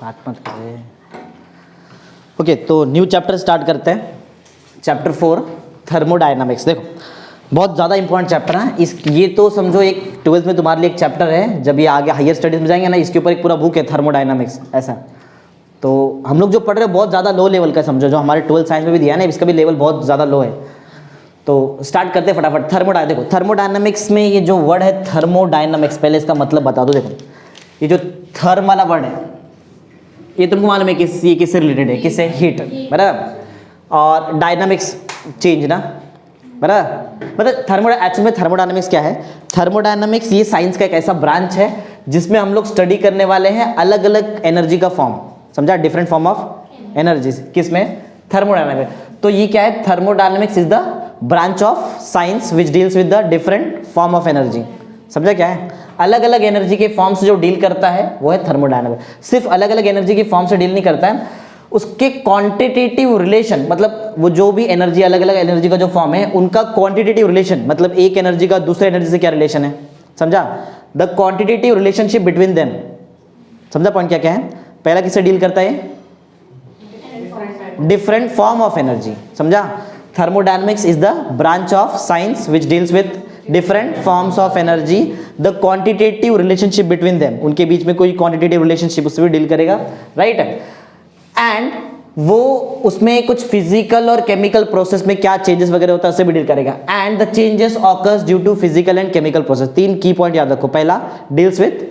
बात मत करे। ओके, तो न्यू चैप्टर स्टार्ट करते हैं। Chapter 4 thermodynamics. देखो बहुत ज़्यादा इंपॉर्टेंट चैप्टर है इस, ये तो समझो एक 12th में तुम्हारे लिए एक चैप्टर है, जब ये आगे हायर स्टडीज में जाएंगे ना इसके ऊपर एक पूरा बुक है थर्मोडायनामिक्स ऐसा। तो हम लोग जो पढ़ रहे हैं बहुत ज़्यादा लो लेवल का समझो, जो हमारे 12th साइंस में भी दिया है ना इसका भी लेवल बहुत ज़्यादा लो है। तो स्टार्ट करते हैं फटाफट। देखो थर्मोडायनामिक्स में ये जो वर्ड है थर्मोडायनामिक्स, पहले इसका मतलब बता दो। देखो ये जो थर्म वाला वर्ड है ये तुमको मालूम है ये किससे रिलेटेड है, किससे? हीट, बराबर। और डायनामिक्स चेंज ना, बराबर। मतलब एक्चुअल में थर्मोडायनामिक्स क्या है? थर्मोडायनामिक्स ये साइंस का एक ऐसा ब्रांच है जिसमें हम लोग स्टडी करने वाले हैं अलग अलग एनर्जी का फॉर्म, समझा? डिफरेंट फॉर्म ऑफ एनर्जीज, किसमें? थर्मोडायनामिक्स। तो ये क्या है? Thermodynamics is the branch of science which deals with the different form of energy. समझा क्या है? अलग अलग एनर्जी के फॉर्म से जो डील करता है वो है थर्मोडायनामिक्स। सिर्फ अलग अलग एनर्जी के फॉर्म से डील नहीं करता है, उसके क्वांटिटेटिव रिलेशन, मतलब वो जो भी एनर्जी, अलग अलग एनर्जी का जो फॉर्म है उनका क्वांटिटेटिव रिलेशन, मतलब एक एनर्जी का दूसरे एनर्जी से क्या रिलेशन है, समझा? The quantitative relationship between them. समझा पॉइंट क्या क्या है? पहला किससे डील करता है? Different form of energy. समझा? Thermodynamics is the branch of science which deals with different forms of energy, the quantitative relationship between them, उनके बीच में कोई क्वांटिटेटिव रिलेशनशिप उससे भी डील करेगा, राइट? एंड वो उसमें कुछ फिजिकल और केमिकल प्रोसेस में क्या चेंजेस वगैरह होता है उससे भी डील करेगा। And the changes occurs due to physical and chemical process. 3 की पॉइंट याद रखो। पहला, deals with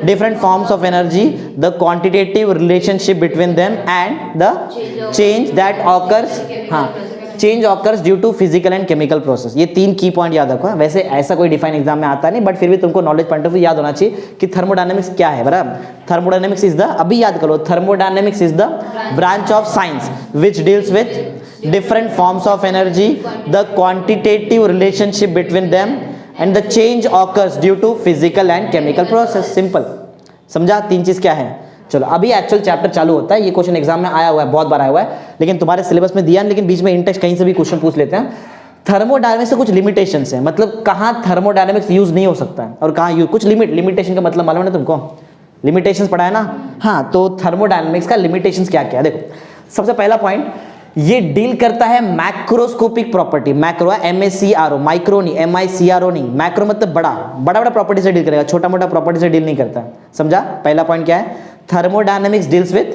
different forms of energy, the quantitative relationship between them, and the change that occurs, हाँ, change occurs due to physical and chemical process। ये 3 की point याद रखो। वैसे ऐसा कोई डिफाइन एग्जाम में आता नहीं, बट फिर भी तुमको नॉलेज पॉइंट ऑफ व्यू याद होना चाहिए कि थर्मोडायनामिक्स क्या है, बराबर? थर्मोडायनामिक्स इज द, अभी याद करो, thermodynamics is the branch of science which deals with different forms of energy, the quantitative relationship between them, and the change occurs due to physical and chemical process. Simple, समझा? 3 चीज क्या है? चलो अभी actual chapter चालू होता है। ये क्वेश्चन एग्जाम में आया हुआ है, बहुत बार आया हुआ है, लेकिन तुम्हारे सिलेबस में दिया नहीं, लेकिन बीच में इंटेक्स्ट कहीं से भी क्वेश्चन पूछ लेते हैं। थर्मोडायनामिक्स से कुछ लिमिटेशंस है, मतलब कहाँ थर्मोडायनामिक्स यूज नहीं हो सकता है और कहाँ यूज, कुछ लिमिटेशन का मतलब मालूम है ना तुमको? लिमिटेशंस पढ़ा है ना? हाँ, तो थर्मोडायनामिक्स का लिमिटेशंस क्या क्या है? देखो सबसे पहला पॉइंट, ये डील करता है macroscopic property. Macro MACRO, micro नहीं, MICRO नहीं। मैक्रो मतलब बड़ा बड़ा प्रॉपर्टी से डील करेगा, छोटा मोटा प्रॉपर्टी से डील नहीं करता। समझा? पहला पॉइंट क्या है? Thermodynamics deals with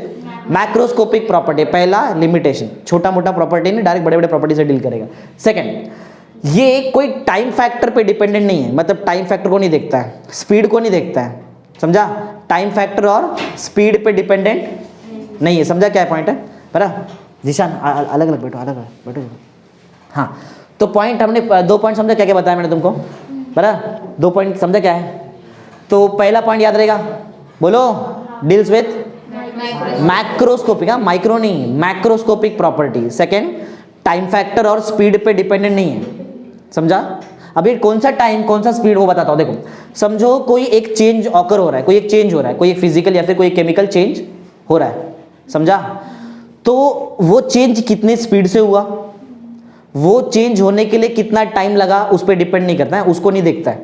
macroscopic property. पहला लिमिटेशन, छोटा मोटा प्रॉपर्टी नहीं, डायरेक्ट बड़े बड़े प्रॉपर्टी से डील करेगा। सेकंड, ये कोई टाइम फैक्टर पे डिपेंडेंट नहीं है, मतलब टाइम फैक्टर को नहीं देखता है, स्पीड को नहीं देखता है। समझा? टाइम फैक्टर और स्पीड पे डिपेंडेंट नहीं है। समझा क्या पॉइंट है? बराबर? जिशान अलग अलग बैठो, अलग अलग बैठो। हाँ, तो पॉइंट हमने 2 पॉइंट समझा क्या क्या बताया मैंने तुमको, बराबर? 2 पॉइंट समझा क्या है? तो पहला पॉइंट याद रहेगा, बोलो, डील्स विथ मैक्रोस्कोपिक, माइक्रो नहीं, macroscopic property. Second, time factor और स्पीड पे डिपेंडेंट नहीं है। समझा? अभी कौन सा टाइम कौन सा स्पीड वो बताता हूँ। देखो समझो कोई एक चेंज ऑकर हो रहा है, कोई एक चेंज हो रहा है, कोई एक फिजिकल या फिर कोई केमिकल चेंज हो रहा है। समझा? तो वो चेंज कितने स्पीड से हुआ, वो चेंज होने के लिए कितना टाइम लगा, उस पर डिपेंड नहीं करता है, उसको नहीं देखता है।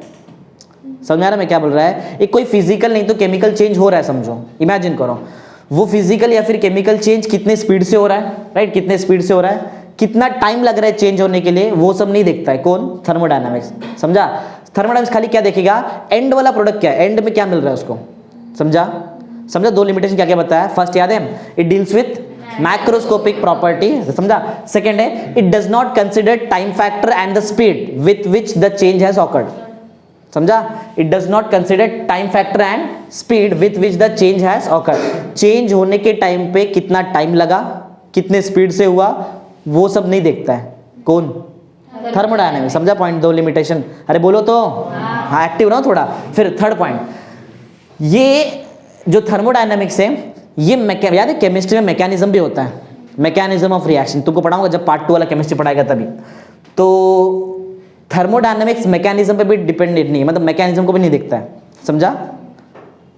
समझ में आ रहा मैं क्या बोल रहा है? एक कोई फिजिकल नहीं तो केमिकल चेंज हो रहा है, समझो, इमेजिन करो, वो फिजिकल या फिर केमिकल चेंज कितने स्पीड से हो रहा है, राइट? कितने स्पीड से हो रहा है, कितना टाइम लग रहा है चेंज होने के लिए, वो सब नहीं देखता है। कौन? थर्मोडायनामिक्स। समझा? थर्मोडायनामिक्स खाली क्या देखेगा? एंड वाला प्रोडक्ट क्या है, एंड में क्या मिल रहा है उसको। समझा? 2 लिमिटेशन क्या क्या बताया? फर्स्ट याद है, it deals with macroscopic property. समझा? सेकंड है, it does not consider time factor and the speed with which the change has occurred. समझा? It does not consider time factor and speed with which the change has occurred. Change होने के time पे कितना time लगा, कितने speed से हुआ, वो सब नहीं देखता है। कौन? थर्मोडायनामिक्स। समझा पॉइंट? 2 लिमिटेशन। अरे बोलो तो, हाँ एक्टिव रहो थोड़ा। फिर थर्ड पॉइंट, ये जो थर्मोडायनामिक्स है ये याद है केमिस्ट्री में मैकेनिज्म भी होता है, मैकेनिज्म ऑफ रिएक्शन, तुमको पढ़ाऊंगा जब पार्ट 2 वाला केमिस्ट्री पढ़ाएगा तभी। तो थर्मोडायनामिक्स मैकेनिज्म पे भी डिपेंडेंट नहीं है, मतलब मैकेनिज्म को भी नहीं देखता है। समझा?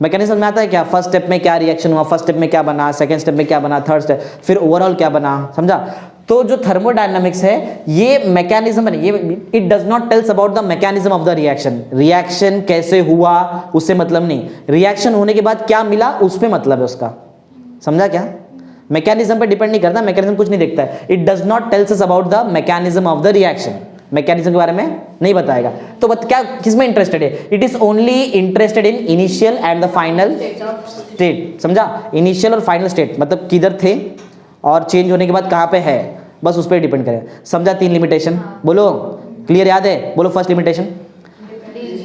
मैकेनिज्म में आता है क्या, फर्स्ट स्टेप में क्या रिएक्शन हुआ, फर्स्ट स्टेप में क्या बना, सेकंड स्टेप में क्या बना, थर्ड स्टेप, फिर ओवरऑल क्या बना। समझा? तो जो थर्मोडायनामिक्स है ये मैकेनिज्म है, ये it does not tells about the mechanism of the reaction. Reaction कैसे हुआ उससे मतलब नहीं, रिएक्शन होने के बाद क्या मिला उस पे मतलब है उसका। समझा क्या? मैकेनिज्म पे डिपेंड नहीं करता, मैकेनिज्म कुछ नहीं देखता है। It does not tells us about the mechanism of the reaction, mechanism के बारे में नहीं बताएगा। तो क्या किस में इंटरेस्टेड है? It is only interested in initial and the final state. समझा? इनिशियल और फाइनल स्टेट मतलब किधर थे और चेंज होने के बाद कहाँ पे है, बस उस पर डिपेंड करे। समझा? 3 लिमिटेशन बोलो, क्लियर याद है? बोलो first limitation,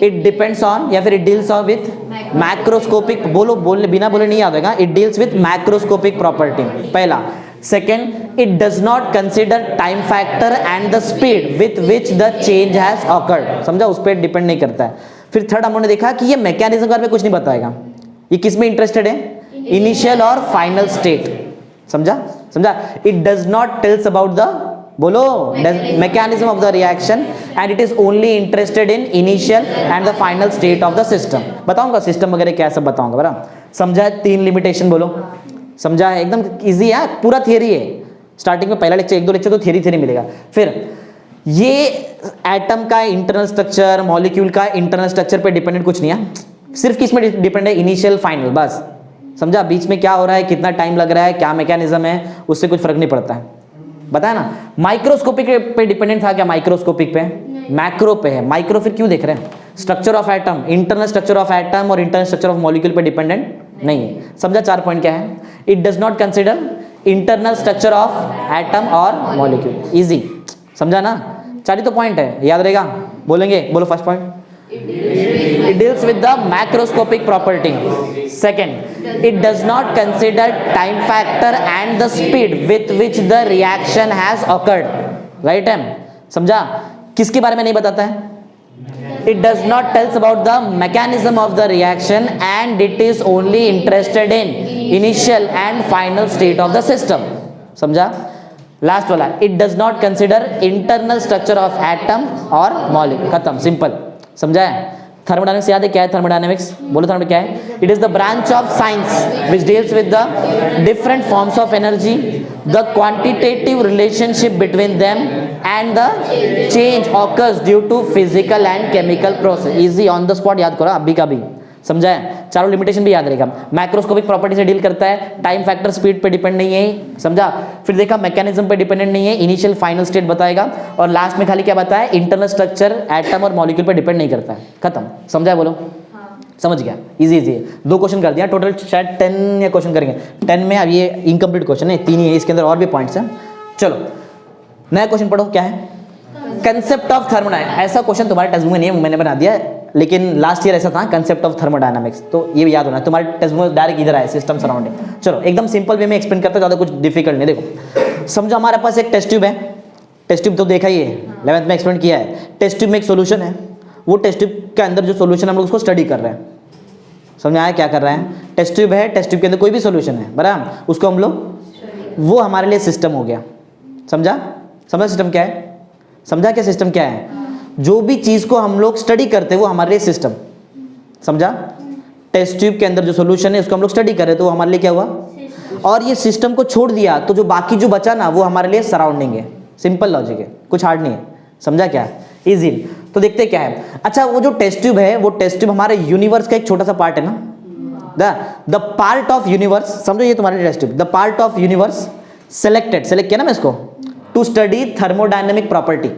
it depends on या फिर it deals on with macroscopic, बोलो बोलने बिना बोले नहीं याद होगा, it deals with macroscopic property पहला। Second, it does not consider time factor and the speed with which the change has occurred. समझा? उस पर डिपेंड नहीं करता है। फिर थर्ड हमने देखा कि ये मैकेनिज्म के बारे में कुछ नहीं बताएगा, ये किस में इंटरेस्टेड है? इनिशियल और फाइनल स्टेट। समझा? समझा? It does not tells about the, बोलो, mechanism of the reaction and it is only interested in initial and the final state of the system. बताऊंगा सिस्टम वगैरह क्या सब बताऊंगा बराबर। समझा? 3 लिमिटेशन बोलो। समझा है? एकदम इजी है, पूरा थियरी है। स्टार्टिंग में पहला लेक्चर 1-2 लेक्चर तो थियरी मिलेगा। फिर ये एटम का इंटरनल स्ट्रक्चर, मॉलिक्यूल का इंटरनल स्ट्रक्चर पे डिपेंडेंट कुछ नहीं है, सिर्फ किस में डिपेंड है? इनिशियल फाइनल, बस। समझा? बीच में क्या हो रहा है, कितना टाइम लग रहा है, क्या मैकेनिज्म है, उससे कुछ फर्क नहीं पड़ता है। बताया ना? माइक्रोस्कोपिक पे डिपेंडेंट था क्या? माइक्रोस्कोपिक पे, मैक्रो पे है। माइक्रो फिर क्यों देख रहे हैं? Structure of atom, internal structure of atom और इंटरनल स्ट्रक्चर ऑफ मॉलिक्यूल पे डिपेंडेंट नहीं है। समझा? 4 पॉइंट क्या है? It does not consider internal structure of atom और मॉलिक्यूल। इजी। समझा ना? 4 ही तो पॉइंट है, याद रहेगा। बोलेंगे, बोलो first point, it deals with the macroscopic property. Second, it does not consider time factor and the speed with which the reaction has occurred. Right है? समझा? किसके बारे में नहीं बताता है? It does not tells about the mechanism of the reaction and it is only interested in initial and final state of the system. समझा? Last वाला, it does not consider internal structure of atom और molecule। खत्म, simple. समझा है? Thermodynamics याद है क्या है? थर्मोडायनेमिक्स बोलो, थर्मोडायनेमिक्स क्या है? It is the branch of science which deals with the different forms of energy, the quantitative relationship between them and the change occurs due to physical and chemical process. Easy, on the spot याद करो अभी का भी। समझा है? चारों limitation भी याद रहेगा। मैक्रोस्कोपिक प्रॉपर्टी से डील करता है, टाइम फैक्टर स्पीड पे डिपेंड नहीं है। समझा? फिर देखा मैकेनिज्म पे डिपेंडेंट नहीं है, इनिशियल फाइनल स्टेट बताएगा और लास्ट में खाली क्या बताया? इंटरनल स्ट्रक्चर एटम और मॉलिक्यूल पे डिपेंड नहीं करता है। खत्म। समझा है? बोलो। समझ गया? इजी इजी है। 2 क्वेश्चन कर दिया, टोटल शायद 10 या क्वेश्चन करेंगे। 10 में अब ये इनकम्प्लीट क्वेश्चन है, 3 ही है, इसके अंदर और भी पॉइंट्स हैं। चलो नया क्वेश्चन पढ़ो, क्या है? Concept of thermodynamics. ऐसा क्वेश्चन तुम्हारे टेक्स्ट बुक में नहीं है, मैंने बना दिया है, लेकिन लास्ट ईयर ऐसा था, कंसेप्ट ऑफ थर्मोडायनामिक्स। तो ये भी याद होना है, तुम्हारे टेक्स्ट बुक में डायरेक्ट इधर आए, सिस्टम सराउंडिंग। चलो एकदम सिंपल वे में एक्सप्लेन करते, ज़्यादा कुछ डिफिकल्ट नहीं। देखो, समझो हमारे पास एक टेस्ट ट्यूब है। टेस्ट ट्यूब तो देखा ही है, 11th में एक्सप्लेन किया है। टेस्ट ट्यूब में एक सोल्यूशन है, वो टेस्ट ट्यूब के अंदर जो सोल्यूशन हम लोग उसको स्टडी कर रहे हैं। समझ में आया क्या कर रहे हैं? टेस्ट ट्यूब है, टेस्ट ट्यूब के अंदर कोई भी सोल्यूशन है बराबर, उसको हम लोग, वो हमारे लिए सिस्टम हो गया। समझा? समझा सिस्टम क्या है? समझा क्या सिस्टम क्या है? जो भी चीज़ को हम लोग स्टडी करते हैं वो हमारे लिए सिस्टम। समझा? टेस्ट ट्यूब के अंदर जो सोल्यूशन है उसको हम लोग स्टडी कर रहे तो वो हमारे लिए क्या हुआ? और ये सिस्टम को छोड़ दिया तो जो बाकी जो बचा ना वो हमारे लिए सराउंडिंग है। सिंपल लॉजिक है, कुछ हार्ड नहीं है। समझा क्या? इजी। तो देखते क्या है। अच्छा, वो जो टेस्ट ट्यूब है, वो टेस्ट ट्यूब हमारे यूनिवर्स का एक छोटा सा पार्ट है ना, द पार्ट ऑफ यूनिवर्स। समझो ये तुम्हारे test tube, the part of universe select किया ना मैं इसको, to study thermodynamic property.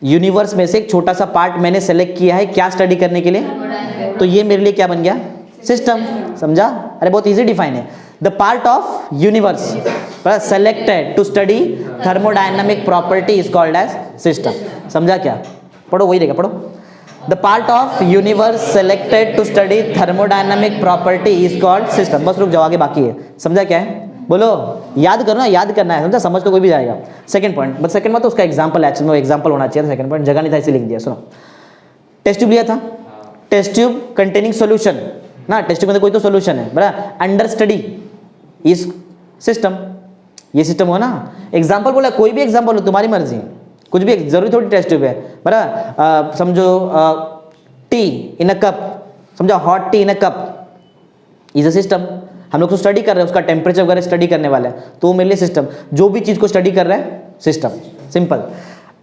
Universe में से एक छोटा सा पार्ट मैंने सेलेक्ट किया है, क्या स्टडी करने के लिए? तो ये मेरे लिए क्या बन गया? सिस्टम। समझा? अरे बहुत इजी डिफाइन है। The part of universe selected to study thermodynamic property is called as system. समझा क्या? पढ़ो, वही रहेगा, पढ़ो। The part of universe selected to study thermodynamic property is called system. बस रुक जाओ, आगे बाकी है। समझा क्या है? बोलो, याद करो ना, याद करना है। समझा? समझ तो कोई भी जाएगा। सेकंड पॉइंट, बट सेकंड में तो उसका एग्जांपल, एक्चुअली में एग्जांपल होना चाहिए। सेकंड पॉइंट जगह नहीं था इसे लिख दिया। सुनो, टेस्ट ट्यूब लिया था, टेस्ट ट्यूब कंटेनिंग सॉल्यूशन ना, टेस्ट ट्यूब में कोई तो सॉल्यूशन है बराबर, अंडर स्टडी इज सिस्टम। ये सिस्टम हो ना। एग्जांपल बोला, कोई भी एग्जांपल हो, तुम्हारी मर्जी, कुछ भी, जरूरी थोड़ी टेस्ट ट्यूब है बराबर। समझो टी इन अ कप, समझो hot tea in a cup is a system. हम लोग तो स्टडी कर रहे हैं, उसका टेम्परेचर वगैरह स्टडी करने वाला है, तो वो मेरे लिए सिस्टम, जो भी चीज़ को स्टडी कर रहा है system, simple.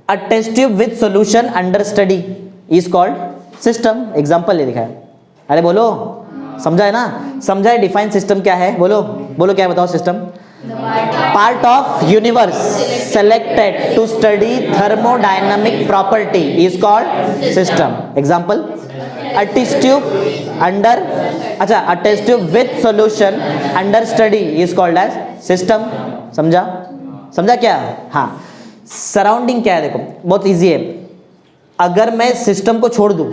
A test tube with solution under study is called system. Example ले लिखा है, अरे बोलो, समझा है ना, समझा है डिफाइन सिस्टम क्या है, बोलो बोलो क्या है, बताओ system. Part of universe selected to study thermodynamic property is called system. Example, a test tube under, अच्छा, a test tube with solution under study is called as system. समझा, समझा क्या? हाँ, सराउंडिंग क्या है, देखो बहुत इजी है। अगर मैं सिस्टम को छोड़ दूं,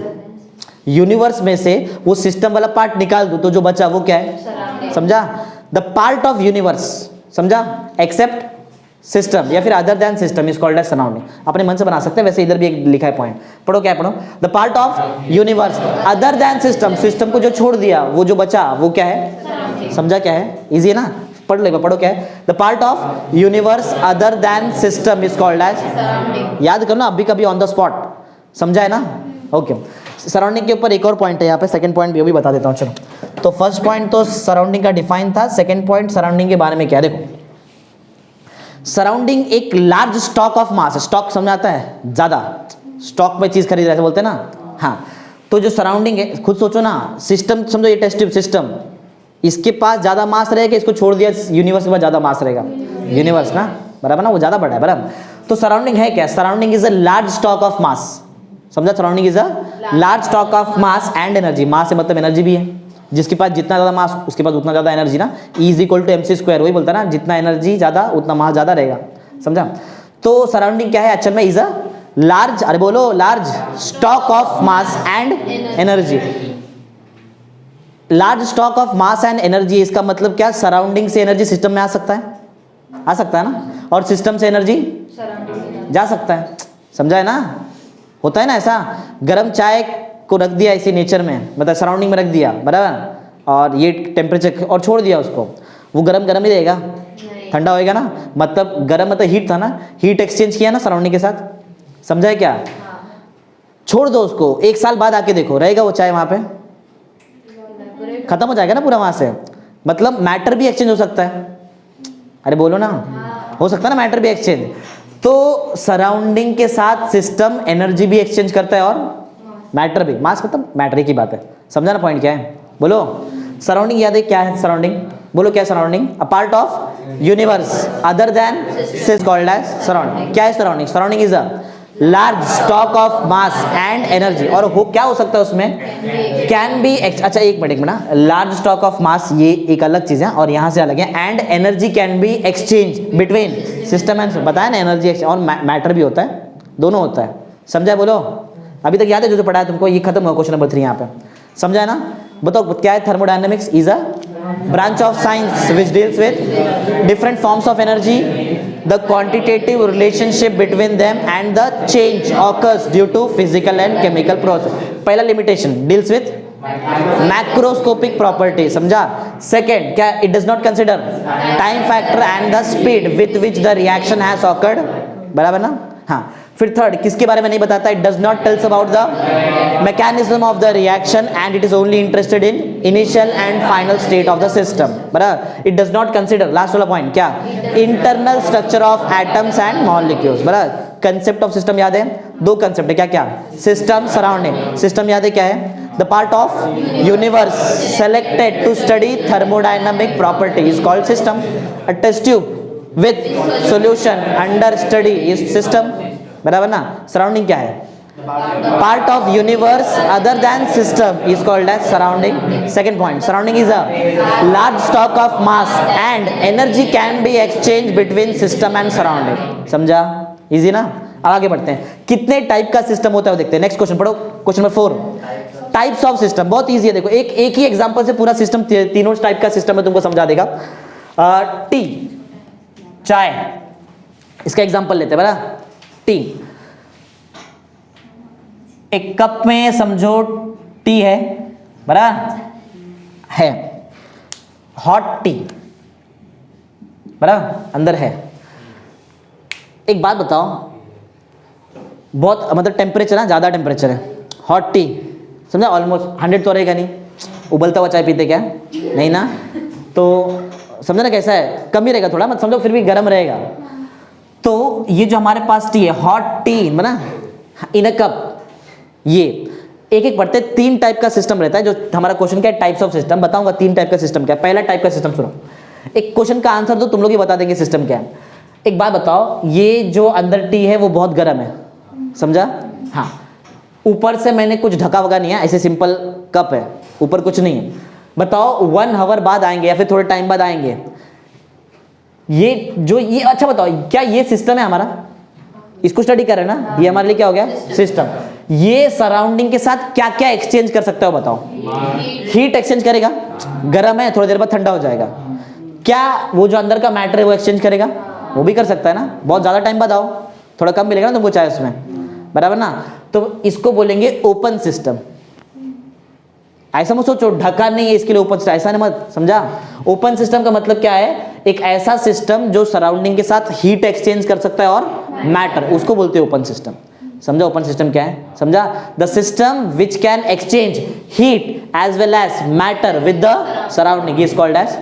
यूनिवर्स में से वो सिस्टम वाला पार्ट निकाल दूं, तो जो बचा वो क्या है? समझा, द पार्ट ऑफ यूनिवर्स, समझा, एक्सेप्ट सिस्टम या फिर other than system is called as surrounding. अपने मन से बना सकते हैं, वैसे इधर भी एक लिखा है पॉइंट, पढ़ो क्या है, पढ़ो। The part of universe other than system, system को जो छोड़ दिया वो जो बचा वो क्या है? समझा क्या है? इजी है ना, पढ़ लेगा, पढ़ो क्या है। The part of universe other than system is called as, याद करो ना अभी कभी ऑन द स्पॉट, समझा है ना? ओके, सराउंडिंग के ऊपर एक और पॉइंट है यहाँ पे, सेकंड पॉइंट भी बता देता हूँ। चलो, तो फर्स्ट पॉइंट तो सराउंडिंग का डिफाइन था, सेकंड पॉइंट सराउंडिंग के बारे में क्या है, देखो सराउंडिंग एक large stock of mass, stock समझ आता है, ज्यादा स्टॉक में चीज खरीद रहे बोलते हैं ना, हाँ, तो जो सराउंडिंग है, खुद सोचो ना, सिस्टम समझो, ये टेस्ट ट्यूब सिस्टम, इसके पास ज्यादा मास रहेगा, इसको छोड़ दिया यूनिवर्स के पास ज्यादा मास रहेगा, यूनिवर्स ना, बराबर ना, वो ज्यादा बड़ा है, बराबर। तो सराउंडिंग है क्या? Surrounding is a large stock of mass, समझा, surrounding is a large stock of mass and energy. Mass से मतलब एनर्जी भी है, जिसके पास जितना ज्यादा मास उसके पास उतना ज्यादा एनर्जी ना, E is equal to MC square, वही बोलता है ना, जितना एनर्जी ज्यादा उतना मास ज्यादा रहेगा, समझा। तो सराउंडिंग क्या है एक्चुअल में? इज अ लार्ज, अरे बोलो, large stock of mass and energy. Large stock of mass and energy, इसका मतलब क्या? सराउंडिंग से एनर्जी सिस्टम में आ सकता है, आ सकता है ना, और सिस्टम से एनर्जी जा सकता है, समझा है ना? होता है ना ऐसा, गर्म चाय को रख दिया इसी नेचर में, मतलब सराउंडिंग में रख दिया, बराबर, और ये टेम्परेचर और छोड़ दिया उसको, वो गरम गरम ही रहेगा, ठंडा होएगा ना, मतलब गरम मतलब हीट था ना, हीट एक्सचेंज किया ना सराउंडिंग के साथ, समझा है क्या? छोड़ दो उसको, एक साल बाद आके देखो, रहेगा वो चाय वहां पे? खत्म हो जाएगा ना पूरा वहां से, मतलब मैटर भी एक्सचेंज हो सकता है, अरे बोलो ना, हो सकता है ना मैटर भी एक्सचेंज। तो सराउंडिंग के साथ सिस्टम एनर्जी भी एक्सचेंज करता है और मैटर भी, मास मतलब मैटर की बात है, समझा ना पॉइंट क्या है? बोलो, सराउंडिंग याद है क्या है? सराउंडिंग बोलो क्या है? Surrounding a part of universe other than is called as surrounding. क्या है surrounding? Surrounding is a large stock of mass and energy, और हो क्या हो सकता है उसमें? कैन बी, अच्छा एक मिनट, लार्ज स्टॉक ऑफ मास ये एक अलग चीज है और यहाँ से अलग है, and energy can be exchange between system and, बताया ना एनर्जी एक्सचेंज, और मैटर भी होता है, दोनों होता है, समझा? बोलो, अभी तक याद है जो पढ़ा है तुमको? ये खत्म हुआ क्वेश्चन नंबर 3 यहाँ पे, समझा है ना? बताओ क्या है? Thermodynamics is a branch of science which deals with different forms of energy, the quantitative relationship between them and the change occurs due to physical and chemical process. पहला limitation deals with macroscopic property, समझा? Second क्या? It does not consider time factor and the speed with which the reaction has occurred, बराबर ना? हाँ, फिर third किसके बारे में नहीं बताता? It does not tells about the mechanism of the reaction and it is only interested in initial and final state of the system, बराबर। It does not consider, last वाला पॉइंट क्या? Internal structure of atoms and molecules, बराबर। Concept of system याद है? दो concept है, क्या क्या? System, surrounding. सिस्टम याद है क्या है? The part of universe selected to study thermodynamic property is called system. A test tube with solution under study is system, बराबर ना? सराउंडिंग क्या है? Part of universe other than system is called as surrounding. Second point, surrounding is a large stock of mass and energy can be exchange between system and surrounding, समझा? Easy ना? अब आगे बढ़ते हैं, कितने टाइप का सिस्टम होता है वो देखते हैं। नेक्स्ट क्वेश्चन पढ़ो, question number 4, types of system. बहुत इजी है, देखो एक ही एग्जांपल से पूरा सिस्टम, तीनों टाइप का सिस्टम है तुमको समझा देगा। टी, चाय, इसका एग्जांपल लेते हैं, बराबर। टी, एक कप में समझो टी है, बराबर है, हॉट टी, बराबर अंदर है। एक बात बताओ, बहुत मतलब टेम्परेचर है, ज्यादा टेम्परेचर है, हॉट टी, समझा? ऑलमोस्ट 100 तो रहेगा नहीं, उबलता हुआ चाय पीते क्या? नहीं ना, तो समझो ना कैसा है, कम ही रहेगा थोड़ा, मत समझो फिर भी गर्म रहेगा। तो ये जो हमारे पास टी है, हॉट टी बना इन अ कप, ये एक एक पढ़ते, 3 टाइप का सिस्टम रहता है। जो हमारा क्वेश्चन क्या है, टाइप्स ऑफ सिस्टम बताऊंगा। 3 टाइप का सिस्टम क्या है। पहला टाइप का सिस्टम सुनो, एक क्वेश्चन का आंसर दो, तुम लोग ही बता देंगे सिस्टम क्या है। एक बात बताओ, ये जो अंदर टी है वो बहुत गर्म है, समझा? हाँ, ऊपर से मैंने कुछ ढका वका नहीं है, ऐसे सिंपल कप है, ऊपर कुछ नहीं है। बताओ 1 आवर बाद आएंगे या फिर थोड़े टाइम बाद आएंगे, ये जो ये, अच्छा बताओ क्या ये सिस्टम है हमारा? इसको स्टडी कर रहे हैं ना, ये हमारे लिए क्या हो गया? सिस्टम। ये सराउंडिंग के साथ क्या क्या एक्सचेंज कर सकता है बताओ? हीट एक्सचेंज करेगा, गर्म है थोड़ी देर बाद ठंडा हो जाएगा। क्या वो जो अंदर का मैटर है वो एक्सचेंज करेगा? वो भी कर सकता है ना। बहुत ज्यादा टाइम बाद आओ, थोड़ा कम मिलेगा ना तुमको चाय उसमें, बराबर ना? तो इसको बोलेंगे ओपन सिस्टम। ऐसा मत सोचो ढका नहीं है इसके लिए ओपन सिस्टम, ऐसा नहीं मत समझा। ओपन सिस्टम का मतलब क्या है? एक ऐसा सिस्टम जो सराउंडिंग के साथ हीट एक्सचेंज कर सकता है और मैटर, उसको बोलते हैं ओपन सिस्टम। समझा ओपन सिस्टम क्या है? समझा? The system which can exchange heat as well as matter with the surrounding is called as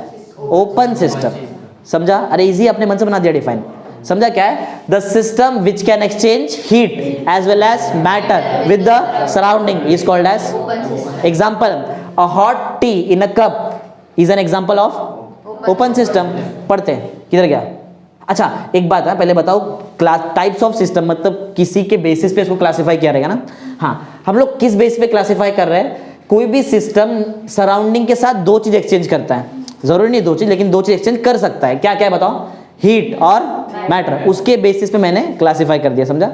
open system. समझा? अरे इजी, अपने मन से बना दिया डिफाइन। समझा क्या है? The system which can exchange heat as well as matter with the surrounding is called as example. A hot tea in a cup is an example of open system. पढ़ते हैं, किधर गया? अच्छा एक बात है, पहले बताओ क्लास टाइप्स ऑफ सिस्टम मतलब किसी के बेसिस पे इसको क्लासिफाई किया रहेगा ना। हाँ, हम लोग किस बेस पे क्लासिफाई कर रहे हैं? कोई भी सिस्टम सराउंडिंग के साथ 2 चीज एक्सचेंज करता है, जरूरी नहीं 2 चीज, लेकिन 2 चीज एक्सचेंज कर सकता है। क्या क्या है बताओ? हीट और मैटर, उसके बेसिस पे मैंने क्लासिफाई कर दिया। समझा?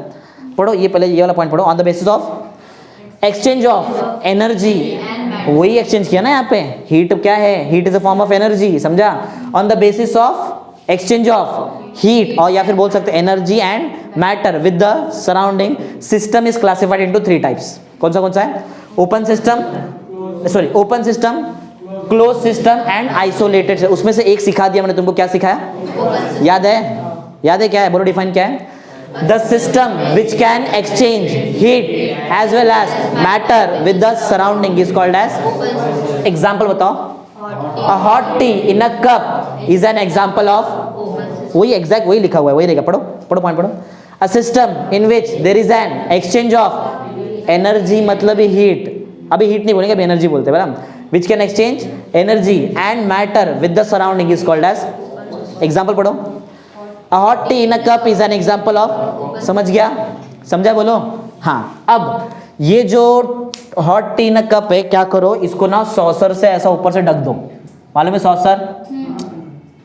पढ़ो ये पहले ये वाला पॉइंट पढ़ो। On the basis of exchange of energy, वही एक्सचेंज किया ना यहाँ पे। हीट क्या है? Heat is a form of energy. समझा? On the basis of exchange of heat, और या फिर बोल सकते हैं energy and matter with the surrounding, system is classified into 3 types. कौन सा है? Open system, sorry open system, close system and isolated. उसमें से एक सिखा दिया मैंने तुमको। क्या सिखाया? याद है? याद है क्या है? बोलो डिफाइन क्या है? The system which can exchange heat as well as matter with the surrounding is called as. Example बताओ। A hot tea in a cup is an example of, वही एग्जैक्ट वही लिखा हुआ है, वही रहेगा। पढ़ो पढ़ो पॉइंट पढ़ो। A system in which there is an exchange of energy, मतलब हीट, अभी हीट नहीं बोलेंगे, अभी एनर्जी बोलते हैं बराबर। Which can exchange energy and matter with the surrounding is called as, example पढ़ो। A hot tea in a cup is an example of, समझ गया? समझा बोलो? हाँ, अब ये जो hot tea in a cup है, क्या करो इसको ना सॉसर से ऐसा ऊपर से ढक दो। मालूम है सॉसर?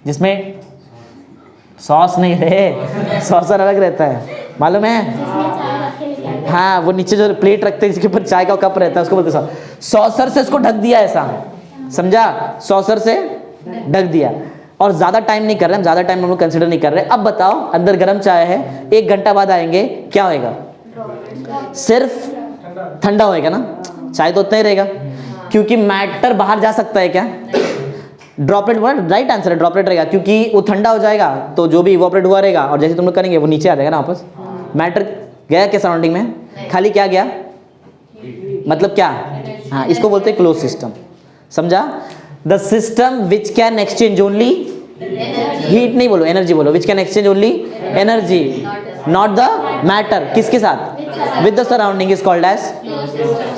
जिसमें सॉस नहीं रहे, सॉसर अलग रहता है, मालूम है? हाँ, वो नीचे जो प्लेट रखते हैं जिसके ऊपर चाय का कप रहता है उसको बोलते हैं सॉसर। से इसको ढक दिया ऐसा, समझा? सॉसर से ढक दिया। और ज्यादा टाइम नहीं कर रहे हम, ज्यादा टाइम हम लोग कंसिडर नहीं कर रहे। अब बताओ अंदर गर्म चाय है, 1 घंटा बाद आएंगे, क्या होएगा? सिर्फ ठंडा होएगा ना, चाय तो उतना ही रहेगा, क्योंकि मैटर बाहर जा सकता है। क्या? ड्रॉपलेट, राइट आंसर है, ड्रॉपलेट रहेगा, क्योंकि वो ठंडा हो जाएगा तो जो भी इवोपरेट हुआ रहेगा, और जैसे तुम लोग करेंगे वो नीचे आ जाएगा ना वापस। मैटर गया क्या सराउंडिंग में? खाली क्या गया? मतलब क्या? हाँ, इसको बोलते हैं क्लोज सिस्टम। समझा? The system which can exchange only heat, नहीं बोलो एनर्जी बोलो, which can exchange only energy not the matter, किसके साथ? With the surrounding is called as,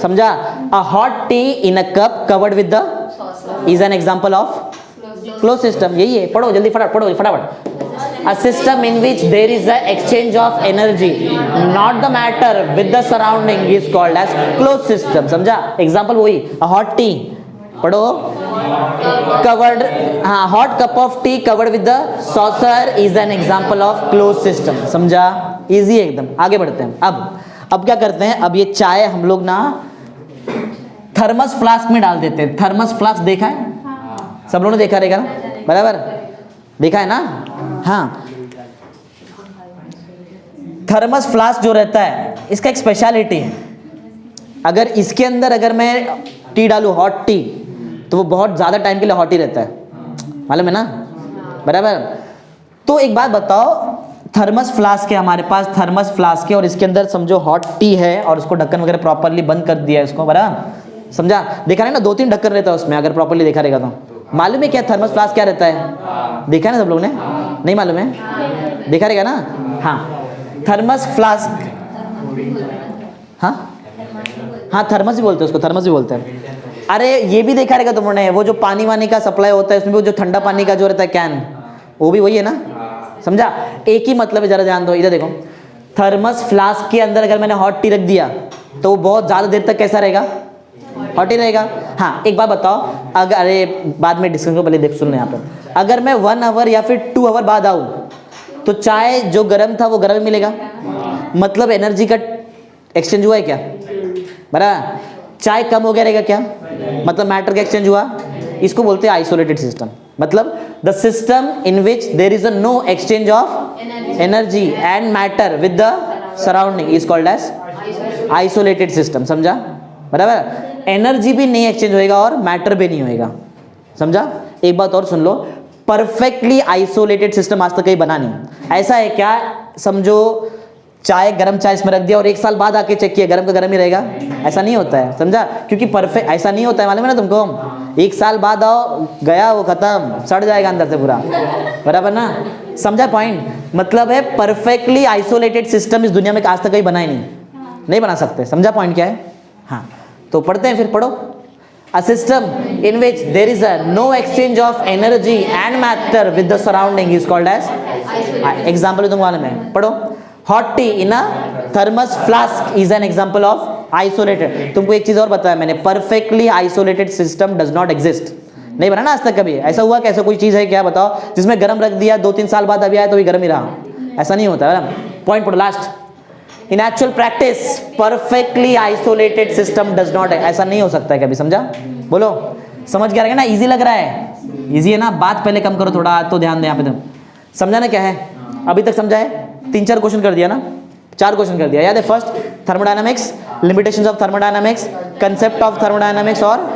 समझा? A hot tea in a cup covered with the is an example of close system. यही है, पढ़ो जल्दी फटाफट, पढ़ो फटाफट। A system in which there is a exchange of energy not the matter with the surrounding is called as close system. समझा? Example वही, a hot tea, पढ़ो, covered, हाँ, hot cup of tea covered with the saucer is an example of closed system। समझा? Easy एकदम। आगे बढ़ते हैं। अब क्या करते हैं? अब ये चाय हम लोग ना थर्मस फ्लास्क में डाल देते हैं। थर्मस फ्लास्क देखा है? सब लोगों ने देखा रहेगा ना, बराबर? देखा है ना? हाँ, थर्मस फ्लास्क जो रहता है इसका एक स्पेशलिटी है। अगर इसके अंदर अगर मैं टी डालूं, हॉट टी, तो वो बहुत ज़्यादा टाइम के लिए हॉट ही रहता है, मालूम है ना, बराबर? तो एक बात बताओ, थर्मस फ्लास्क है हमारे पास, थर्मस फ्लास्क है और इसके अंदर समझो हॉट टी है और उसको ढक्कन वगैरह प्रॉपरली बंद कर दिया है इसको, बराबर? समझा? देखा है ना, 2-3 ढक्कन रहता है उसमें, अगर प्रॉपरली देखा रहेगा तो मालूम है क्या थर्मस फ्लास्क क्या रहता है? देखा है ना सब लोगों ने? नहीं मालूम है? देखा रहेगा ना? हाँ, थर्मस फ्लास्क, हाँ हाँ थर्मस भी बोलते हैं उसको, थर्मस भी बोलते हैं। अरे ये भी देखा रहेगा तुमने, वो जो पानी वानी का सप्लाई होता है उसमें वो जो ठंडा पानी का जो रहता है कैन, वो भी वही है ना? समझा? एक ही मतलब है, जरा ध्यान दो इधर देखो। थर्मस फ्लास्क के अंदर अगर मैंने हॉट टी रख दिया तो वो बहुत ज़्यादा देर तक कैसा रहेगा? हॉट ही रहेगा। हाँ एक बात बताओ, अगर, अरे बाद में डिस्कस करो, पहले देख सुन लें यहाँ पर। अगर मैं 1 आवर या फिर 2 आवर बाद आऊँ तो चाय जो गर्म था वो गर्म मिलेगा, मतलब एनर्जी का एक्सचेंज हुआ है क्या? बराबर। चाय कम हो गया रहेगा क्या? मतलब मैटर का एक्सचेंज हुआ। इसको बोलते हैं आइसोलेटेड सिस्टम, मतलब the system in which there is a no exchange of energy and matter with the surrounding is called as isolated system. समझा? बराबर। एनर्जी भी नहीं एक्सचेंज होएगा और मैटर भी नहीं होएगा। समझा? एक बात और सुन लो, परफेक्टली आइसोलेटेड सिस्टम आज तक कहीं बना नहीं। ऐसा है क्या, समझो चाय, गरम चाय इसमें रख दिया और 1 साल बाद आके चेक किया, गरम का गरम ही रहेगा? ऐसा नहीं होता है। समझा? क्योंकि परफेक्ट ऐसा नहीं होता है, मालूम है ना तुमको? 1 साल बाद आओ, गया वो खत्म, सड़ जाएगा अंदर से पूरा। बराबर ना? समझा पॉइंट? मतलब है परफेक्टली आइसोलेटेड सिस्टम इस दुनिया में आज तक कहीं बना ही नहीं बना सकते। समझा पॉइंट क्या है? हाँ तो पढ़ते हैं, फिर पढ़ो। A system in which there is a no exchange of energy and matter with the surrounding is called as example तुमको मालूम है, पढ़ो। Hot tea in a thermos flask is an example of isolated। तुमको एक चीज और बताया मैंने, perfectly isolated system does not exist। नहीं बना ना आज तक कभी। ऐसा हुआ कि ऐसा कोई चीज है क्या बताओ जिसमें गर्म रख दिया 2-3 साल बाद अभी आया तो भी गर्म ही रहा? ऐसा नहीं होता है। पॉइंट पढ़ो last. In actual practice perfectly isolated system does not, ऐसा नहीं हो सकता है कभी। समझा? बोलो, समझ गया ना? इजी लग रहा है? इजी है ना? बात पहले कम करो थोड़ा, तो ध्यान दे यहाँ पे। तुम समझाना क्या है अभी तक? समझा है? 3-4 क्वेश्चन कर दिया ना? 4 क्वेश्चन कर दिया, याद है? First thermodynamics, limitations of thermodynamics, concept of thermodynamics और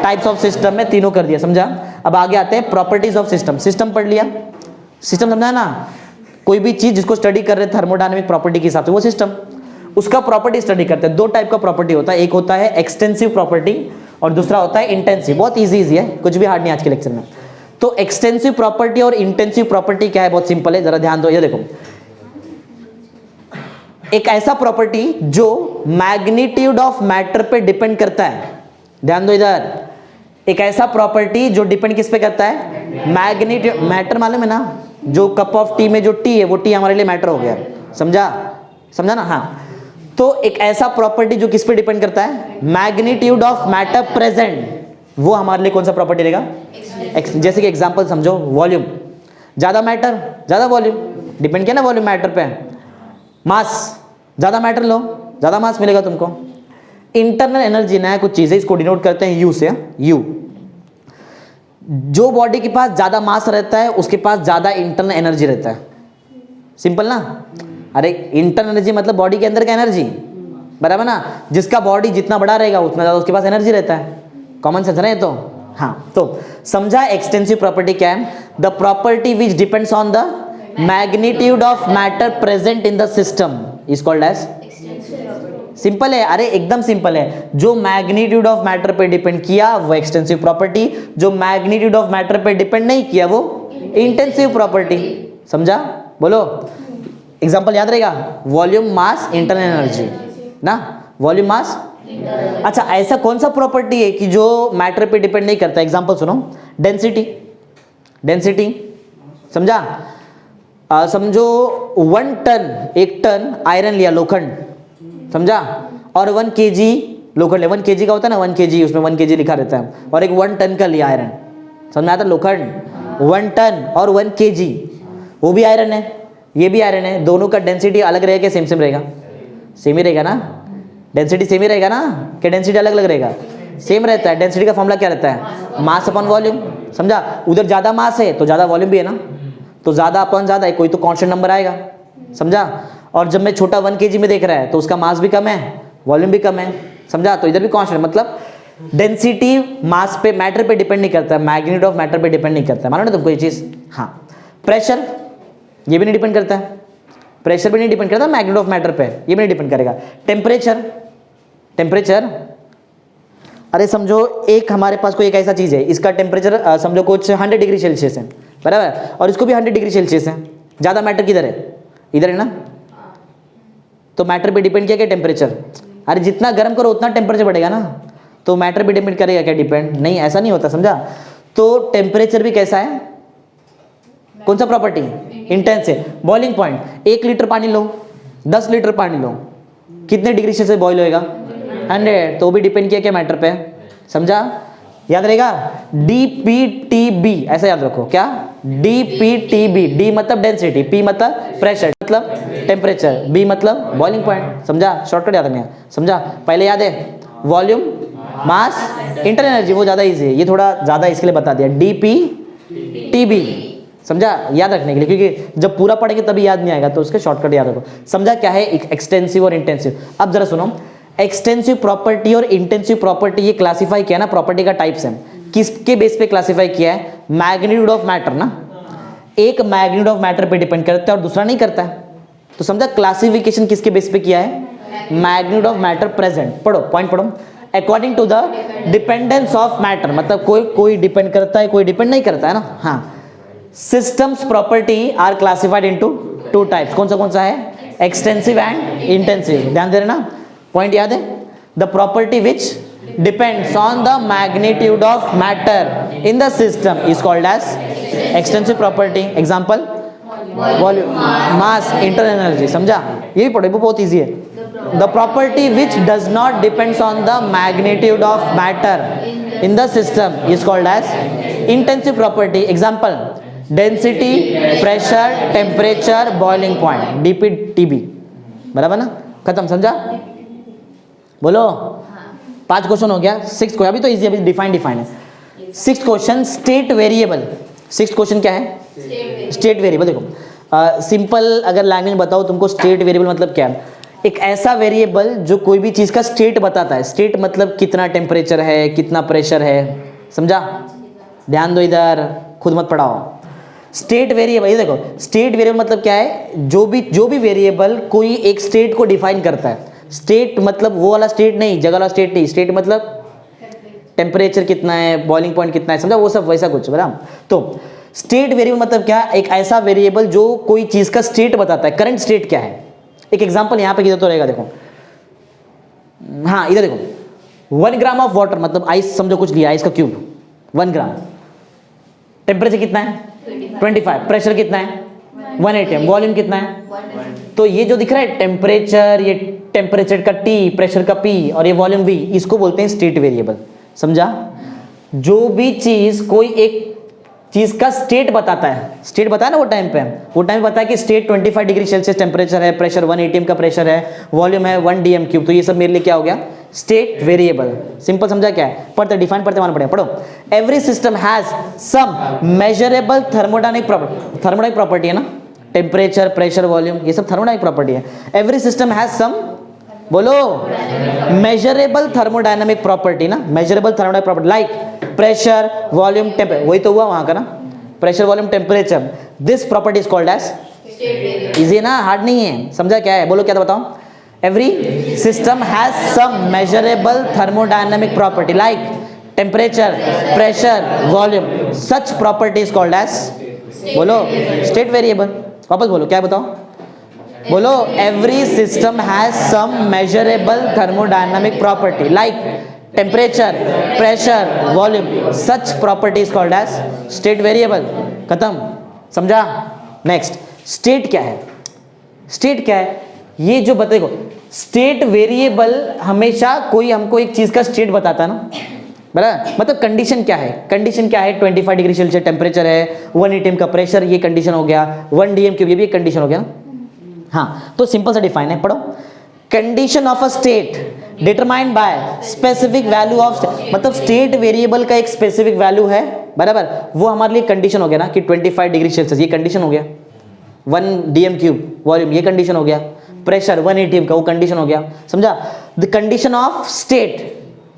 टाइप्स ऑफ सिस्टम में तीनों कर दिया। समझा? अब आगे आते हैं प्रॉपर्टीज ऑफ सिस्टम। सिस्टम पढ़ लिया, सिस्टम समझा ना? कोई भी चीज जिसको स्टडी कर रहे थर्मोडायनामिक प्रॉपर्टी के हिसाब से वो सिस्टम, उसका प्रॉपर्टी स्टडी करते हैं। 2 टाइप का प्रॉपर्टी होता है, एक होता है एक्सटेंसिव प्रॉपर्टी और दूसरा होता है इंटेंसिव। बहुत इजी है, कुछ भी हार्ड नहीं आज के लेक्चर में। तो एक्सटेंसिव प्रॉपर्टी और इंटेंसिव प्रॉपर्टी क्या है? बहुत सिंपल है, जरा ध्यान दो। ये देखो, एक ऐसा प्रॉपर्टी जो मैग्नीट्यूड ऑफ मैटर पे डिपेंड करता है। ध्यान दो इधर, एक ऐसा प्रॉपर्टी जो डिपेंड किस पे करता है? मैग्नीट्यूड। मैटर मालूम है ना? जो कप ऑफ टी में जो टी है वो टी हमारे लिए मैटर हो गया। समझा? समझा ना? हाँ, तो एक ऐसा प्रॉपर्टी जो किस पे डिपेंड करता है? मैग्नीट्यूड ऑफ मैटर प्रेजेंट, वो हमारे लिए कौन सा प्रॉपर्टी रहेगा? जैसे कि एग्जांपल समझो, वॉल्यूम, ज्यादा मैटर ज्यादा वॉल्यूम, डिपेंड किया ना वॉल्यूम मैटर पे। मास, ज्यादा मैटर लो ज्यादा मास मिलेगा तुमको। इंटरनल एनर्जी ना कुछ चीजें, इसको डिनोट करते हैं यू से। यू, जो बॉडी के पास ज्यादा मास रहता है उसके पास ज्यादा इंटरनल एनर्जी रहता है। सिंपल ना? अरे इंटरनल एनर्जी मतलब बॉडी के अंदर का एनर्जी, बराबर ना? जिसका बॉडी जितना बड़ा रहेगा उतना ज्यादा उसके पास एनर्जी रहता है। कॉमन सेंस है तो। हाँ, तो समझा एक्सटेंसिव प्रॉपर्टी क्या है? The property which depends on the magnitude of matter present in the system is called as. Simple है, अरे एकदम सिंपल है। जो मैग्नीट्यूड ऑफ मैटर पे डिपेंड किया वो एक्सटेंसिव प्रॉपर्टी, जो मैग्नीट्यूड ऑफ मैटर पे डिपेंड नहीं किया वो इंटेंसिव प्रॉपर्टी। समझा? बोलो, एग्जांपल याद रहेगा? वॉल्यूम, मास, इंटरनल एनर्जी ना? वॉल्यूम, मास। अच्छा, ऐसा कौन सा प्रॉपर्टी है कि जो मैटर पे डिपेंड नहीं करता? एग्जांपल सुनो, डेंसिटी। डेंसिटी समझा? समझो 1 टन, 1 टन आयरन लिया, लोखंड, समझा? और 1 kg लोखंड, 1 kg का होता है ना, 1 kg, उसमें 1 kg लिखा रहता है, और एक 1 टन का लिया आयरन। समझ आता? लोखंड 1 टन और 1 kg, वो भी आयरन है, ये भी आयरन है। दोनों का डेंसिटी अलग रहेगा क्या सेम रहेगा? सेम ही रहेगा ना? डेंसिटी सेम ही रहेगा ना? क्या डेंसिटी अलग अलग रहेगा? सेम रहता है। डेंसिटी का फॉर्मूला क्या रहता है? Mass upon volume. समझा? उधर ज्यादा मास है तो ज्यादा वॉल्यूम भी है ना, तो ज्यादा अपॉन ज्यादा है, कोई तो कांस्टेंट नंबर आएगा। समझा? और जब मैं छोटा 1 kg में देख रहा है तो उसका मास भी कम है, वॉल्यूम भी कम है। समझा? तो इधर भी कांस्टेंट, मतलब डेंसिटी मास पे, मैटर पे डिपेंड नहीं करता है, मैग्नीट्यूड ऑफ मैटर पे डिपेंड नहीं करता है। मानो ना तुमको ये चीज? हाँ। प्रेशर, ये भी नहीं डिपेंड करता है, प्रेशर भी नहीं डिपेंड करता मैग्नीट्यूड ऑफ मैटर पे, ये भी नहीं डिपेंड करेगा। टेम्परेचर, टेम्परेचर अरे समझो एक हमारे पास कोई एक ऐसा चीज़ है, इसका टेम्परेचर समझो कुछ 100 डिग्री सेल्सियस है, बराबर, और इसको भी 100 डिग्री सेल्सियस है। ज़्यादा मैटर किधर है? इधर है ना। तो मैटर पे डिपेंड किया क्या? टेम्परेचर। अरे जितना गर्म करो उतना टेम्परेचर बढ़ेगा ना, तो मैटर पे डिपेंड करेगा क्या? डिपेंड नहीं, ऐसा नहीं होता, समझा। तो टेम्परेचर भी कैसा है? कौन सा प्रॉपर्टी? इंटेंस है। बॉइलिंग पॉइंट, 1 लीटर पानी लो, 10 लीटर पानी लो, कितने डिग्री सेल्सियस बॉईल होएगा? 100। तो भी डिपेंड किया क्या? मैटर पे, समझा। याद रहेगा, DPTB ऐसा याद रखो। क्या? DPTB। D मतलब डेंसिटी, P मतलब प्रेशर, मतलब टेम्परेचर, B मतलब बॉइलिंग पॉइंट, समझा। शॉर्टकट याद नहीं है, समझा। पहले याद है वॉल्यूम, मास, इंटरनल एनर्जी, वो ज़्यादा इजी है, ये थोड़ा ज़्यादा इसके लिए बता दिया। DPTB, समझा, याद रखने के लिए, क्योंकि जब पूरा पढ़ेंगे तभी याद नहीं आएगा, तो उसके शॉर्टकट याद रखो। समझा क्या है एक्सटेंसिव और इंटेंसिव? अब जरा सुनो, एक्सटेंसिव प्रॉपर्टी और इंटेंसिव प्रॉपर्टी ये क्लासिफाई किया ना, प्रॉपर्टी का टाइप्स है, किसके बेस पे क्लासिफाई किया है? मैग्नीट्यूड ऑफ मैटर ना। एक मैग्नीट्यूड ऑफ मैटर पे डिपेंड करता है और दूसरा नहीं करता है। तो समझा क्लासिफिकेशन किसके बेस पे किया है? Magnitude of matter present. पढ़ो, पॉइंट पढ़ो। According to the dependence of matter, मतलब कोई डिपेंड करता है, कोई डिपेंड नहीं करता है ना। हाँ, systems property are classified into 2 types. कौन सा है? Extensive and intensive. ध्यान दे रहे ना, पॉइंट याद है? The property which depends on the magnitude of matter in the system is called as extensive property. Example, volume, mass, internal energy, समझा। ये भी पढ़ो, बहुत इजी है। The property which does not depends on the magnitude of matter in the system is called as intensive property. Example, density, pressure, temperature, boiling point, DPTB, बराबर ना। खत्म, समझा। बोलो, 5 क्वेश्चन हो गया। 6 को अभी तो इजी, अभी डिफाइन है। 6th question, state variable. 6th question क्या है? State variable. देखो सिंपल अगर लैंग्वेज बताओ तुमको, स्टेट वेरिएबल मतलब क्या है? एक ऐसा वेरिएबल जो कोई भी चीज़ का स्टेट बताता है। स्टेट मतलब कितना टेम्परेचर है, कितना प्रेशर है, समझा। ध्यान दो इधर, खुद मत पढ़ाओ। स्टेट वेरिएबल, ये देखो, स्टेट वेरिएबल मतलब क्या है? जो भी वेरिएबल कोई एक स्टेट को डिफाइन करता है। स्टेट मतलब वो वाला स्टेट नहीं, जगह वाला स्टेट नहीं। स्टेट मतलब टेम्परेचर कितना है, बॉइलिंग पॉइंट कितना है, समझा, वो सब वैसा कुछ, बराबर। तो स्टेट वेरिएबल मतलब क्या? एक ऐसा वेरिएबल जो कोई चीज का स्टेट बताता है, करंट स्टेट क्या है। एक एग्जांपल यहाँ पे किधर तो रहेगा, देखो, हाँ इधर देखो, 1 ग्राम ऑफ वाटर, मतलब आइस समझो कुछ लिया, आइस का क्यूब 1 ग्राम। टेम्परेचर कितना है? 25। प्रेशर कितना है? 1 atm। वॉल्यूम कितना है? तो ये जो दिख रहा है टेम्परेचर, ये टेम्परेचर का T, प्रेशर का P और ये वॉल्यूम V, इसको बोलते हैं स्टेट वेरिएबल, समझा। जो भी चीज कोई एक चीज का स्टेट बताता है, स्टेट बताया ना वो टाइम बताया कि स्टेट 25 डिग्री सेल्सियस टेम्परेचर है, प्रेशर 1 atm का प्रेशर है, वॉल्यूम है 1 dm³, तो ये सब मेरे लिए क्या हो गया? State variable. सिंपल, समझा क्या है? पढ़ते डिफाइन पढ़ते मालूम पड़ेगा। पढ़ो, every system has some measurable thermodynamic property. Thermodynamic property है ना, टेम्परेचर, प्रेशर, वॉल्यूम, ये सब थर्मोडायनामिक प्रॉपर्टी है। एवरी सिस्टम हैज सम, बोलो, मेजरेबल थर्मोडायनामिक प्रॉपर्टी ना, measurable thermodynamic property like pressure, volume, temperature, वही तो हुआ वहां का ना, pressure, volume, temperature. This property is called as, easy ना, हार्ड नहीं है, समझा क्या है? बोलो क्या था, बताओ। Every system has some measurable thermodynamic property like temperature, pressure, volume, such property is called as, बोलो, स्टेट वेरिएबल। वापस बोलो, क्या बताओ? बोलो, every system has some measurable thermodynamic property like temperature, pressure, volume, such property is called as state variable. खत्म, समझा। Next, state क्या है? स्टेट क्या है? ये जो देखो, स्टेट वेरिएबल हमेशा कोई हमको एक चीज का स्टेट बताता है ना, बराबर। मतलब कंडीशन क्या है? कंडीशन क्या है? 25 डिग्री सेल्सियस टेम्परेचर है, 1 atm का प्रेशर, ये कंडीशन हो गया, 1 dm³, ये भी एक कंडीशन हो गया ना। हाँ, तो सिंपल सा डिफाइन है, पढ़ो। Condition of a state determined by specific value of, मतलब स्टेट वेरिएबल का एक स्पेसिफिक वैल्यू है, बराबर, वो हमारे लिए कंडीशन हो गया ना कि 25 डिग्री सेल्सियस, ये कंडीशन हो गया। 1 dm³ वॉल्यूम, ये कंडीशन हो गया। प्रेशर 1 atm का, वो कंडीशन हो गया, समझा। द कंडीशन ऑफ स्टेट,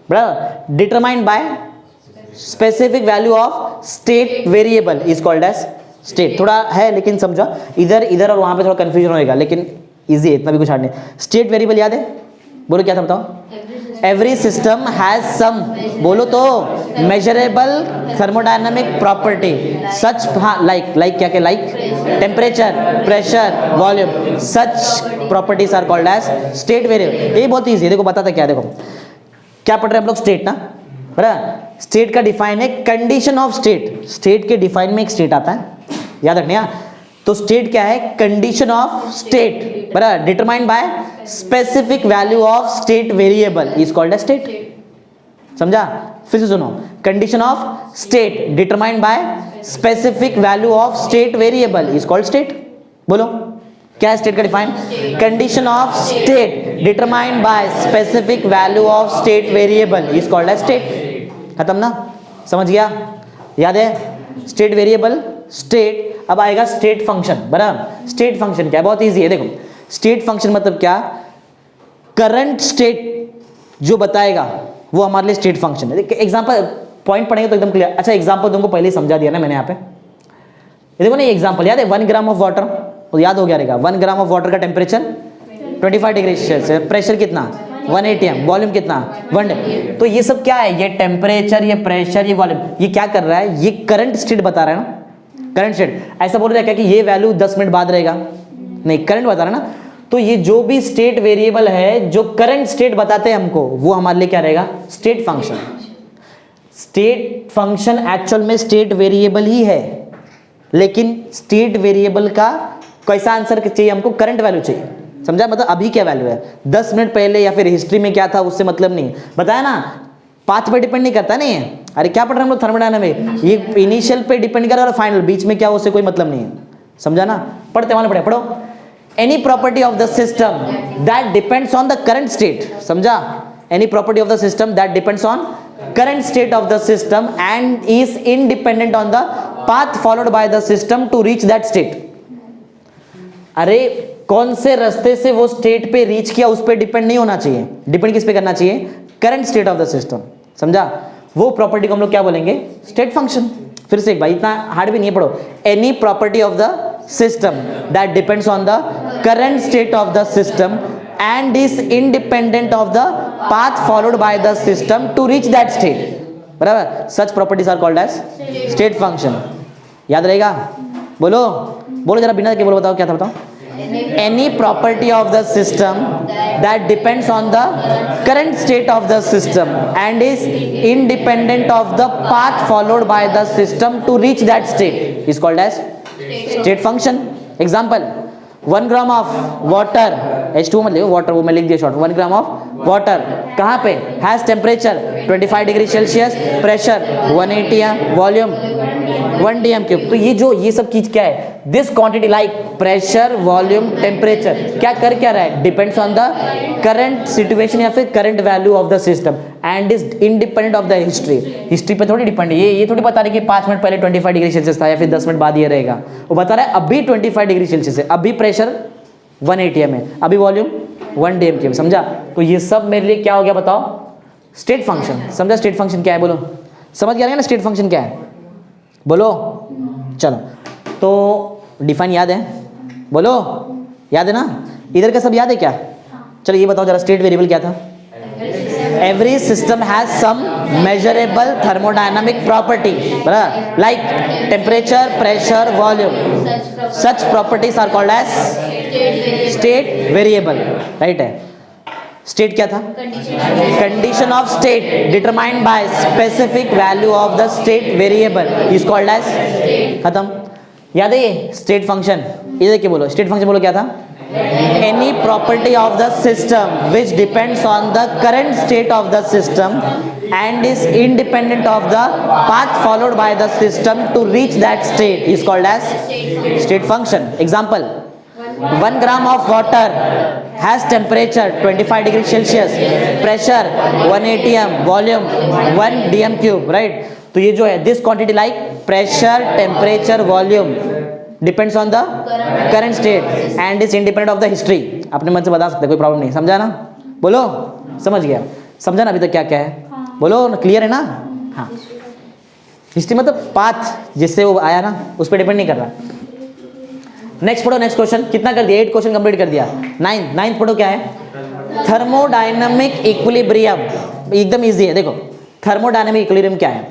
बराबर, determined by specific value of state variable is called as state. थोड़ा है लेकिन समझा, इधर और वहां पे थोड़ा कंफ्यूजन होएगा, लेकिन इजी है, इतना भी कुछ हार्ड नहीं। स्टेट वेरिएबल याद है? बोलो क्या था, बताओ। एवरी सिस्टम हैज सम, बोलो तो, मेजरेबल थर्मोडायनामिक प्रॉपर्टी सच, हाँ लाइक क्या क्या, like temperature, pressure, volume, such properties are called as state variable. ये बहुत ईजी है, देखो बताता क्या है, देखो क्या पढ़ रहे हैं हम लोग, स्टेट ना, बराबर। स्टेट का डिफाइन है कंडीशन ऑफ स्टेट, स्टेट के डिफाइन में एक स्टेट आता है, याद रखने। तो स्टेट क्या है, कंडीशन ऑफ स्टेट, बराबर, determined by specific value of state variable is called as state. समझा, फिर से सुनो, condition of state determined by specific value of state variable is called state. बोलो क्या है स्टेट का define, condition of state determined by specific value of state variable is called as state. खत्म ना, समझ गया, याद है, स्टेट वेरिएबल, स्टेट। अब आएगा स्टेट फंक्शन, बराबर। स्टेट फंक्शन क्या है, बहुत इजी है, देखो स्टेट फंक्शन मतलब क्या, करंट स्टेट जो बताएगा वो हमारे लिए स्टेट फंक्शन है। एग्जांपल पॉइंट पढ़ेंगे तो एकदम क्लियर। अच्छा एग्जांपल तुमको पहले ही समझा दिया ना मैंने यहाँ पे, ये देखो ना, ये एग्जांपल याद है, 1 ग्राम ऑफ वाटर, तो याद हो गया रहेगा, 1 ग्राम ऑफ वाटर का टेम्परेचर 25 डिग्री सेल्सियस, प्रेशर कितना 1 atm, वॉल्यूम कितना 1। तो ये सब क्या है, ये टेम्परेचर, ये प्रेशर, ये वॉल्यूम, ये क्या कर रहा है, ये करंट स्टेट बता रहा है ना, करंट स्टेट। ऐसा बोल रहा है क्या कि ये वैल्यू 10 मिनट बाद रहेगा, नहीं, करंट बता रहा है ना। तो ये जो भी स्टेट वेरिएबल है जो करंट स्टेट बताते हैं हमको, वो हमारे लिए क्या रहेगा, state function. State function actual में स्टेट वेरिएबल ही है, लेकिन स्टेट वेरिएबल का कैसा आंसर चाहिए हमको, करंट वैल्यू चाहिए। समझा, मतलब अभी क्या वैल्यू है, 10 मिनट पहले या फिर हिस्ट्री में क्या था उससे मतलब नहीं, बताया ना, पाथ पे डिपेंड नहीं करता नहीं है। अरे क्या पढ़ रहे हैं हम लोग थर्मोडायनामिक्स, ये इनिशियल पे डिपेंड कर रहा है और फाइनल, बीच में क्या उससे कोई मतलब नहीं है। समझा ना, पढ़ते वाले पढ़े, पढ़ो। Any property of the system that depends on the current state, समझा, any property of the system that depends on current state of the system and is independent on the path followed by the system to reach that state। अरे कौन से रास्ते से वो state पे reach किया उस पे डिपेंड नहीं होना चाहिए, डिपेंड किस पे करना चाहिए, current state of the system. समझा, वो प्रॉपर्टी को हम लोग क्या बोलेंगे, स्टेट फंक्शन। फिर से एक बार, इतना हार्ड भी नहीं है, पढ़ो। Any property of the system that depends on the current state of the system and is independent of the path followed by the system to reach that state, बराबर, such properties are called as state function। याद रहेगा, बोलो बोलो जरा, बिना के बोलो, बताओ क्या था, बताओ। any property of the system that depends on the current state of the system and is independent of the path followed by the system to reach that state is called as state function। example, 1 gram of water, H2 मतलब water, वो मैं लिख दिया short, 1 gram of water कहाँ पे, has temperature 25 degree Celsius, pressure 1 atm, volume 1 dm³। तो ये सब चीज क्या है, this quantity like pressure, volume, temperature क्या कर क्या रहा है, depends on the current situation या फिर current value of the system and is independent of the history. History पे थोड़ी डिपेंड है, ये थोड़ी बता रही कि 5 मिनट पहले 25 डिग्री सेल्सियस था या फिर 10 मिनट बाद ये रहेगा, वो बता रहा है अभी 25 डिग्री सेल्सियस है, अभी प्रेशर 1 atm है, अभी वॉल्यूम 1 dm³। समझा, तो ये सब मेरे लिए क्या हो गया, बताओ, स्टेट फंक्शन। समझा स्टेट फंक्शन क्या है, बोलो, समझ गया ना स्टेट फंक्शन क्या है, बोलो। चलो, तो डिफाइन याद है, बोलो, याद है ना, इधर का सब याद है क्या, चलो ये बताओ जरा, स्टेट वेरिएबल क्या था, every system has some measurable thermodynamic property, बराबर, like temperature, pressure, volume, such properties are called as state variable, right है। स्टेट क्या था, condition of state determined by specific value of the state variable is called as, खत्म। याद है ये state function, ये देखिए बोलो, स्टेट फंक्शन बोलो क्या था, any property of the system which depends on the current state of the system and is independent of the path followed by the system to reach that state is called as state function। example, 1 gram of water has temperature 25 degree Celsius, pressure 1 atm, volume 1 dm³, right। तो ये जो है this quantity like pressure, temperature, volume depends on the current state and is independent of the history. अपने मन से बता सकते, कोई प्रॉब्लम नहीं, समझा ना, बोलो, समझ गया, समझा ना अभी तक क्या क्या है, बोलो, क्लियर है ना। हाँ, हिस्ट्री मतलब पाथ जिससे वो आया ना, उस पर डिपेंड नहीं कर रहा। नेक्स्ट पढ़ो, नेक्स्ट क्वेश्चन, कितना कर दिया, 8 क्वेश्चन कंप्लीट कर दिया। 9th पढ़ो क्या है, थर्मोडायनामिक इक्विलिब्रियम एकदम इजी है। देखो थर्मोडायनामिक इक्विलिब्रियम क्या है,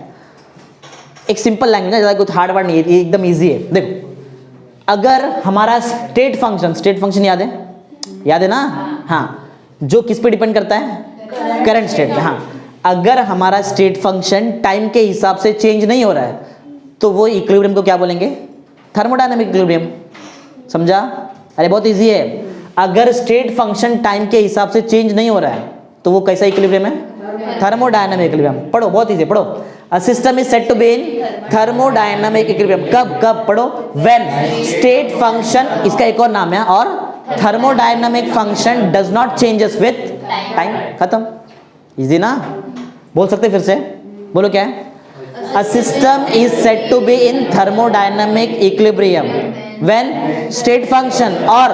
एक सिंपल लैंग्वेज है, ज़्यादा कुछ हार्ड वर्ड नहीं है, ये एकदम इजी है। देखो अगर हमारा स्टेट फंक्शन याद है ना, हाँ, जो किस पे डिपेंड करता है, करंट स्टेट पे। हाँ, अगर हमारा स्टेट फंक्शन टाइम के हिसाब से चेंज नहीं हो रहा है तो वो इक्विलिब्रियम को क्या बोलेंगे, थर्मोडायनामिक इक्विलिब्रियम। समझा? अरे बहुत इजी है। अगर स्टेट फंक्शन टाइम के हिसाब से चेंज नहीं हो रहा है तो वो कैसा इक्विलिब्रियम है, थर्मोडायनामिक इक्विलिब्रियम। पढ़ो, बहुत इजी, पढ़ो। A system is said to be in thermodynamic equilibrium कब पढ़ो, व्हेन स्टेट फंक्शन, इसका एक और नाम है, और thermodynamic function does not changes with time. खत्म, इजी ना? बोल सकते फिर से, बोलो क्या है? A system is said to be in thermodynamic equilibrium when state function or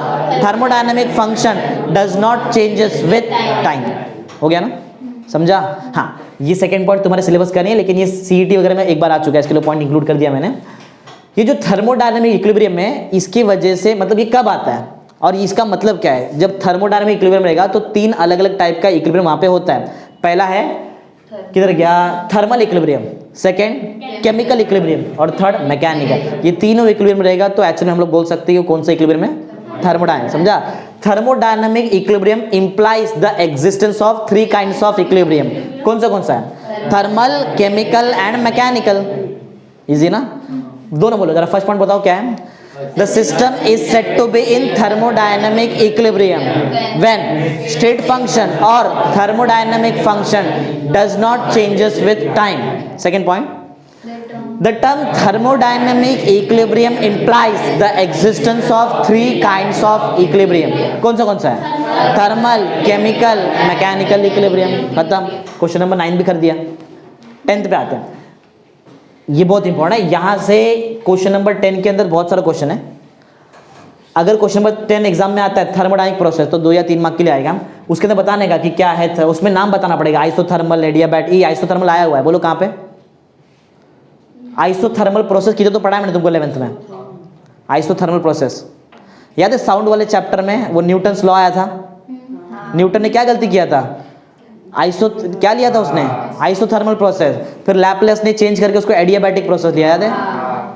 thermodynamic function does not changes with time। हो गया ना? समझा? हाँ, ये सेकंड पॉइंट तुम्हारे सिलेबस का नहीं है, लेकिन ये सीईटी वगैरह में एक बार आ चुका है, इसके लिए पॉइंट इंक्लूड कर दिया मैंने। ये जो थर्मोडायनामिक इक्विलिब्रियम है, इसकी वजह से मतलब ये कब आता है और इसका मतलब क्या है? जब थर्मोडायनामिक इक्विलिब्रियम रहेगा तो तीन अलग अलग टाइप का इक्विलिब्रियम वहां पे होता है। पहला है, किधर गया, thermal equilibrium, second chemical equilibrium, और थर्ड मैकेनिकल। ये तीनों इक्विलिब्रियम रहेगा तो एक्चुअली हम लोग बोल सकते हैं कि कौन सा इक्विलिब्रियम है, थर्मोडायनामिक। समझा? Thermodynamic equilibrium implies the existence of three kinds of equilibrium. कौन सा है? Thermal, chemical and mechanical. Easy ना? दोनों बोलो जरा। फर्स्ट पॉइंट बताओ क्या है? The system is said to be in thermodynamic equilibrium when state function or thermodynamic function does not changes with time. Second point, the term thermodynamic equilibrium implies the existence of three kinds of equilibrium. कौन सा है? Thermal, chemical, mechanical equilibrium। खत्म। Question number 9 भी कर दिया। 10th पे आते हैं। ये बहुत इंपॉर्टेंट है, यहां से क्वेश्चन नंबर 10 के अंदर बहुत सारा क्वेश्चन है। अगर क्वेश्चन नंबर 10 एग्जाम में आता है थर्मोडायनामिक प्रोसेस तो 2 या 3 मार्क के लिए आएगा। उसके अंदर बताने का कि क्या है, उसमें नाम बताना पड़ेगा, आइसोथर्मल, एडियाबैट। ये आइसोथर्मल आया हुआ है, बोलो कहां पे? आइसोथर्मल प्रोसेस की तो पढ़ा है मैंने तुमको 11th में। आइसोथर्मल प्रोसेस याद है? साउंड वाले चैप्टर में वो न्यूटन्स लॉ आया था। न्यूटन ने क्या गलती किया था? क्या लिया था उसने? Isothermal process. फिर लैपलेस ने चेंज करके उसको एडियाबैटिक प्रोसेस लिया। याद है?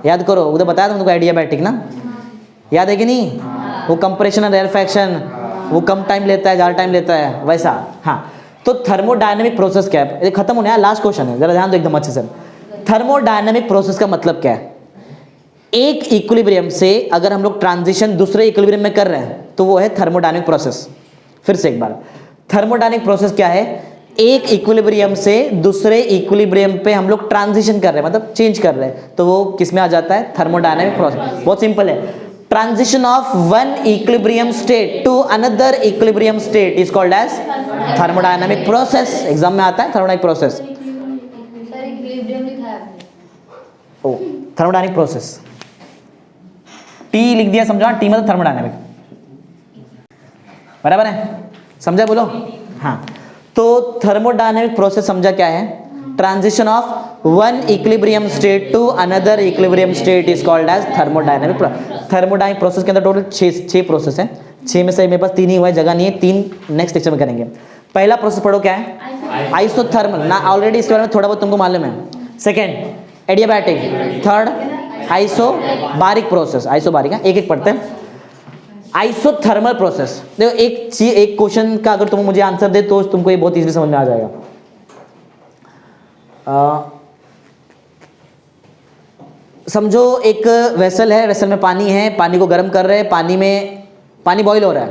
याद करो, उधर बताया था तुमको एडियाबैटिक ना, याद है कि नहीं? वो कंप्रेशन और रेरफैक्शन, वो कम टाइम लेता है, ज़्यादा टाइम लेता है, वैसा। हाँ, तो थर्मोडायनामिक प्रोसेस क्या है? ये खत्म होने, लास्ट क्वेश्चन है, जरा ध्यान दो एकदम अच्छे से। थर्मोडायनामिक प्रोसेस का मतलब क्या है? एक इक्विलिब्रियम से अगर हम लोग ट्रांजिशन दूसरे इक्विलिब्रियम में कर रहे हैं तो वो है थर्मोडायनामिक प्रोसेस। फिर से एक बार, थर्मोडायनामिक प्रोसेस क्या है? एक इक्विलिब्रियम से दूसरे इक्विलिब्रियम पे हम लोग ट्रांजिशन कर रहे हैं, मतलब चेंज कर रहे हैं, तो वो किस में आ जाता है? Thermodynamic process. बहुत सिंपल है। Transition of one equilibrium state to another equilibrium state is called as thermodynamic process. Exam में आता है थर्मोडायनामिक प्रोसेस। ओ, थर्मोडायनामिक प्रोसेस, टी लिख दिया, समझा? टी मतलब थर्मोडायनामिक, बराबर है? समझा? बोलो। हाँ, तो थर्मोडायनामिक प्रोसेस समझा क्या है? Transition of one equilibrium state to another equilibrium state is called as thermodynamic process. Thermodynamic process के अंदर टोटल 6 प्रोसेस है। 6 में से मेरे पास 3 ही हुआ है, जगह नहीं है, 3 नेक्स्ट लेक्चर में करेंगे। पहला प्रोसेस पढ़ो क्या है? आइसोथर्मल ना, ऑलरेडी इसके बारे में थोड़ा बहुत तुमको मालूम है। Second adiabatic, third isobaric process. Isobaric है, एक एक पढ़ते हैं। आइसोथर्मल प्रोसेस, देखो एक क्वेश्चन का अगर तुम मुझे आंसर दे तो तुमको ये बहुत इजीली समझ में आ जाएगा। समझो एक वेसल है, वेसल में पानी है, पानी को गर्म कर रहे हैं, पानी बॉईल हो रहा है,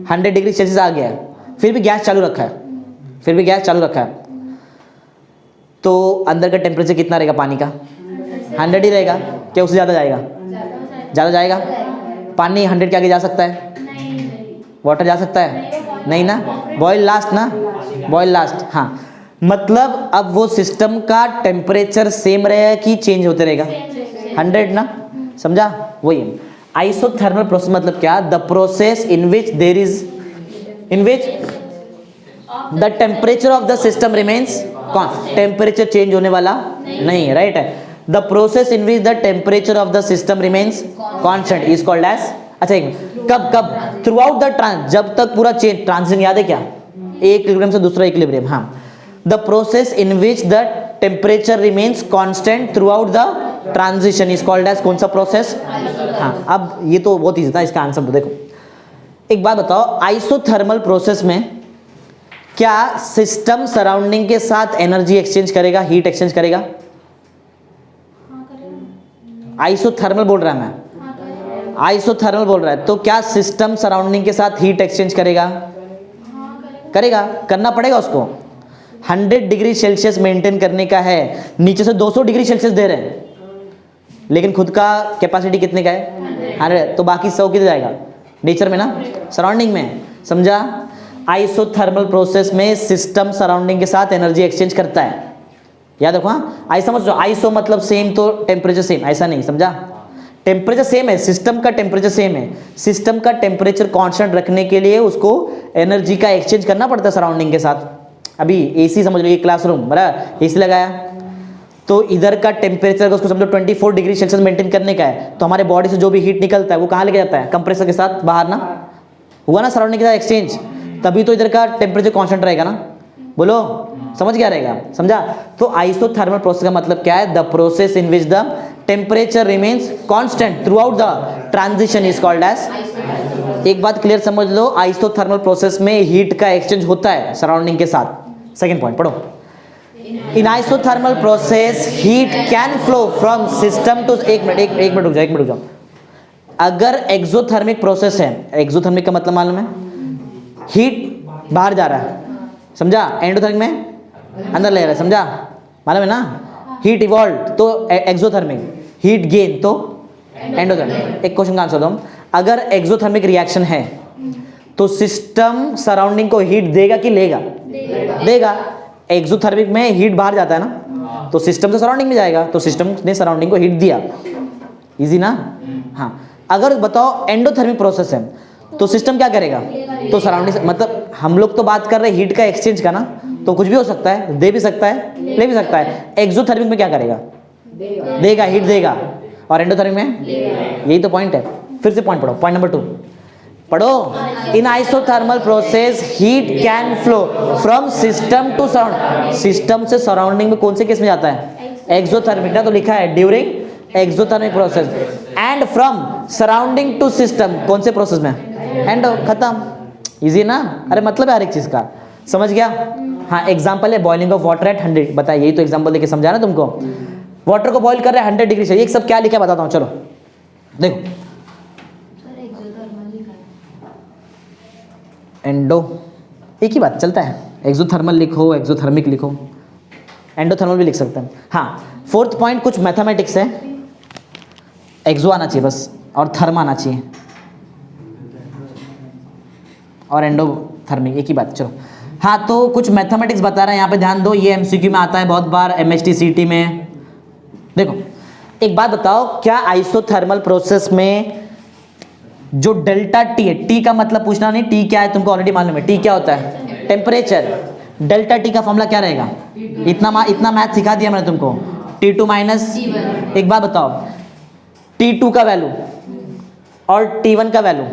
100 डिग्री सेल्सियस आ गया है, फिर भी गैस चालू रखा है, तो अंदर का टेम्परेचर कितना रहेगा पानी का? 100 ही रहेगा। क्या उससे ज़्यादा जाएगा? ज़्यादा जाएगा। पानी 100 के आगे जा सकता है? वाटर जा सकता है? नहीं ना। Boyle last. हाँ, मतलब अब वो सिस्टम का टेम्परेचर सेम रहेगा कि चेंज होते रहेगा? 100 ना। समझा? वही आइसोथर्मल प्रोसेस मतलब क्या? The process in which the temperature of the system remains constant. Temperature change होने वाला नहीं है, राइट है। The process in which the temperature of the system remains constant is called as. अच्छा, कब थ्रू आउट द ट्रांस, जब तक पूरा चेंज ट्रांजिशन याद है क्या, एक इक्विलिब्रियम से दूसरा इक्विलिब्रियम, हाँ, the process in which the temperature remains constant throughout the transition is called as, कौन सा प्रोसेस, हाँ। अब ये तो बहुत ईजी था, इसका आंसर तो देखो, एक बात बताओ, आइसोथर्मल प्रोसेस में क्या सिस्टम सराउंडिंग के साथ एनर्जी एक्सचेंज करेगा, हीट एक्सचेंज करेगा? आइसोथर्मल बोल रहा है मैं, आइसोथर्मल बोल रहा है, तो क्या सिस्टम सराउंडिंग के साथ हीट एक्सचेंज करेगा? करेगा, करना पड़ेगा उसको। 100 डिग्री सेल्सियस मेंटेन करने का है, नीचे से 200 डिग्री सेल्सियस दे रहे हैं, लेकिन खुद का कैपेसिटी कितने का है 100, तो बाकी 100 किधर जाएगा, नेचर में ना, सराउंडिंग में, समझा? आइसोथर्मल प्रोसेस में सिस्टम सराउंडिंग के साथ एनर्जी एक्सचेंज करता है, याद रखो, हाँ। ऐसा समझो, आइसो मतलब सेम तो टेम्परेचर सेम, ऐसा नहीं, समझा? टेम्परेचर सेम है, सिस्टम का टेम्परेचर सेम है, सिस्टम का टेम्परेचर कांस्टेंट रखने के लिए उसको एनर्जी का एक्सचेंज करना पड़ता है सराउंडिंग के साथ। अभी एसी समझ लो, ये क्लासरूम बराबर, एसी लगाया तो इधर का टेम्परेचर उसको समझो 24 डिग्री सेल्सियस मेंटेन करने का है, तो हमारे बॉडी से जो भी हीट निकलता है वो कहाँ लेके जाता है, कंप्रेसर के साथ बाहर ना, हुआ ना सराउंडिंग के साथ एक्सचेंज, तभी तो इधर का टेम्परेचर कांस्टेंट रहेगा ना, बोलो समझ क्या रहेगा, समझा? तो आइसोथर्मल प्रोसेस का मतलब क्या है, the process in which the temperature remains constant throughout the transition is called as. एक बात क्लियर समझ लो, आइसोथर्मल प्रोसेस में हीट का एक्सचेंज होता है सराउंडिंग के साथ। सेकेंड पॉइंट पढ़ो, in isothermal process heat can flow from system to, एक मिनट रुक जाओ, अगर एक्सोथर्मिक प्रोसेस है, एक्सोथर्मिक का मतलब मालूम है, हीट बाहर जा रहा है, समझा? एंडोथर्मिक में अंदर ले रहा है, समझा? मालूम है ना, हीट इवॉल्व तो एक्सोथर्मिक, हीट गेन तो एंडोथर्मिक। एक क्वेश्चन का आंसर दो, अगर एक्सोथर्मिक रिएक्शन है तो सिस्टम सराउंडिंग को हीट देगा कि लेगा? देगा। एक्सोथर्मिक में हीट बाहर जाता है ना, तो सिस्टम से सराउंडिंग में जाएगा, तो सिस्टम ने सराउंडिंग को हीट दिया, इजी ना, हाँ। अगर बताओ एंडोथर्मिक प्रोसेस है तो सिस्टम क्या करेगा, तो सराउंडिंग, मतलब हम लोग तो बात कर रहे हैं हीट का एक्सचेंज का ना, तो कुछ भी हो सकता है, दे भी सकता है, ले भी सकता है। एक्सोथर्मिक में क्या करेगा, देगा, हीट देगा, और एंडोथर्मिक में, यही तो पॉइंट है। फिर से पॉइंट पढ़ो, पॉइंट नंबर 2 पढ़ो, in isothermal process heat can flow from system to surrounding, system से सराउंडिंग में कौन से केस में जाता है, एक्सोथर्मिक ना, तो लिखा है during exothermic process, and from surrounding to system, कौन से प्रोसेस में, एंड, खत्म, इजी ना। अरे मतलब है हर एक चीज का, समझ गया? हाँ, एग्जांपल है बॉइलिंग ऑफ वाटर एट 100, बताइए, यही तो एग्जांपल देके समझा ना तुमको, वाटर को बॉईल कर रहे हैं 100 डिग्री से, ये सब क्या लिखा है बताता हूँ, चलो देखो, एंडो, एक ही बात चलता है, एक्सोथर्मल लिखो, एक्सोथर्मिक लिखो, एंडोथर्मल भी लिख सकते हैं। हाँ, 4th पॉइंट कुछ मैथमेटिक्स है, एक्सो आना चाहिए बस, और थर्म आना चाहिए, और एंडोथर्मिक, एक ही बात, चलो। हाँ, तो कुछ मैथमेटिक्स बता रहे हैं यहाँ पे, ध्यान दो, ये एमसीक्यू में आता है बहुत बार, एमएचटी सीटी में। देखो, एक बात बताओ, क्या आइसोथर्मल प्रोसेस में जो डेल्टा टी है, टी का मतलब पूछना नहीं, टी क्या है तुमको ऑलरेडी मालूम है, टी क्या होता है, टेम्परेचर, डेल्टा टी का फॉर्मूला क्या रहेगा, इतना मैथ सिखा दिया मैंने तुमको, T2 माइनस, एक बात बताओ, T2 का वैल्यू और T1 का वैल्यू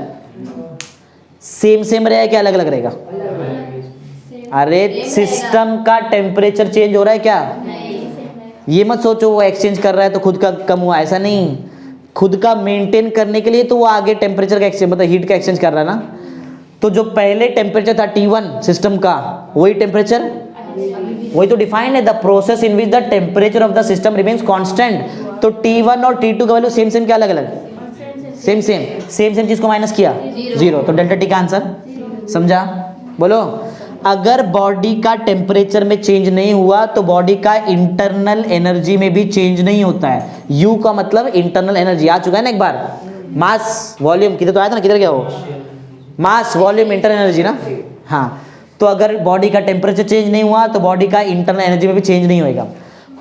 सेम रहेगा क्या अलग अलग रहेगा? अरे सिस्टम का टेम्परेचर चेंज हो रहा है क्या? ये मत सोचो वो एक्सचेंज कर रहा है तो खुद का कम हुआ, ऐसा नहीं, खुद का मेंटेन करने के लिए तो वो आगे टेम्परेचर का एक्सचेंज, मतलब हीट का एक्सचेंज कर रहा है ना। तो जो पहले टेम्परेचर था T1 सिस्टम का, वही टेम्परेचर, वही तो डिफाइंड है, the process in which the temperature of the system remains constant. तो T1 और T2 का वैल्यू सेम क्या अलग अलग? सेम चीज को माइनस किया 0, तो डेल्टा टी का आंसर, समझा? बोलो, अगर बॉडी का टेम्परेचर में चेंज नहीं हुआ तो बॉडी का इंटरनल एनर्जी में भी चेंज नहीं होता है। यू का मतलब इंटरनल एनर्जी, आ चुका है ना एक बार, मास वॉल्यूम, किधर तो आया था ना, किधर गया वो, मास वॉल्यूम इंटरनल एनर्जी ना। हाँ, तो अगर बॉडी का टेम्परेचर चेंज नहीं हुआ तो बॉडी का इंटरनल एनर्जी में भी चेंज नहीं होएगा।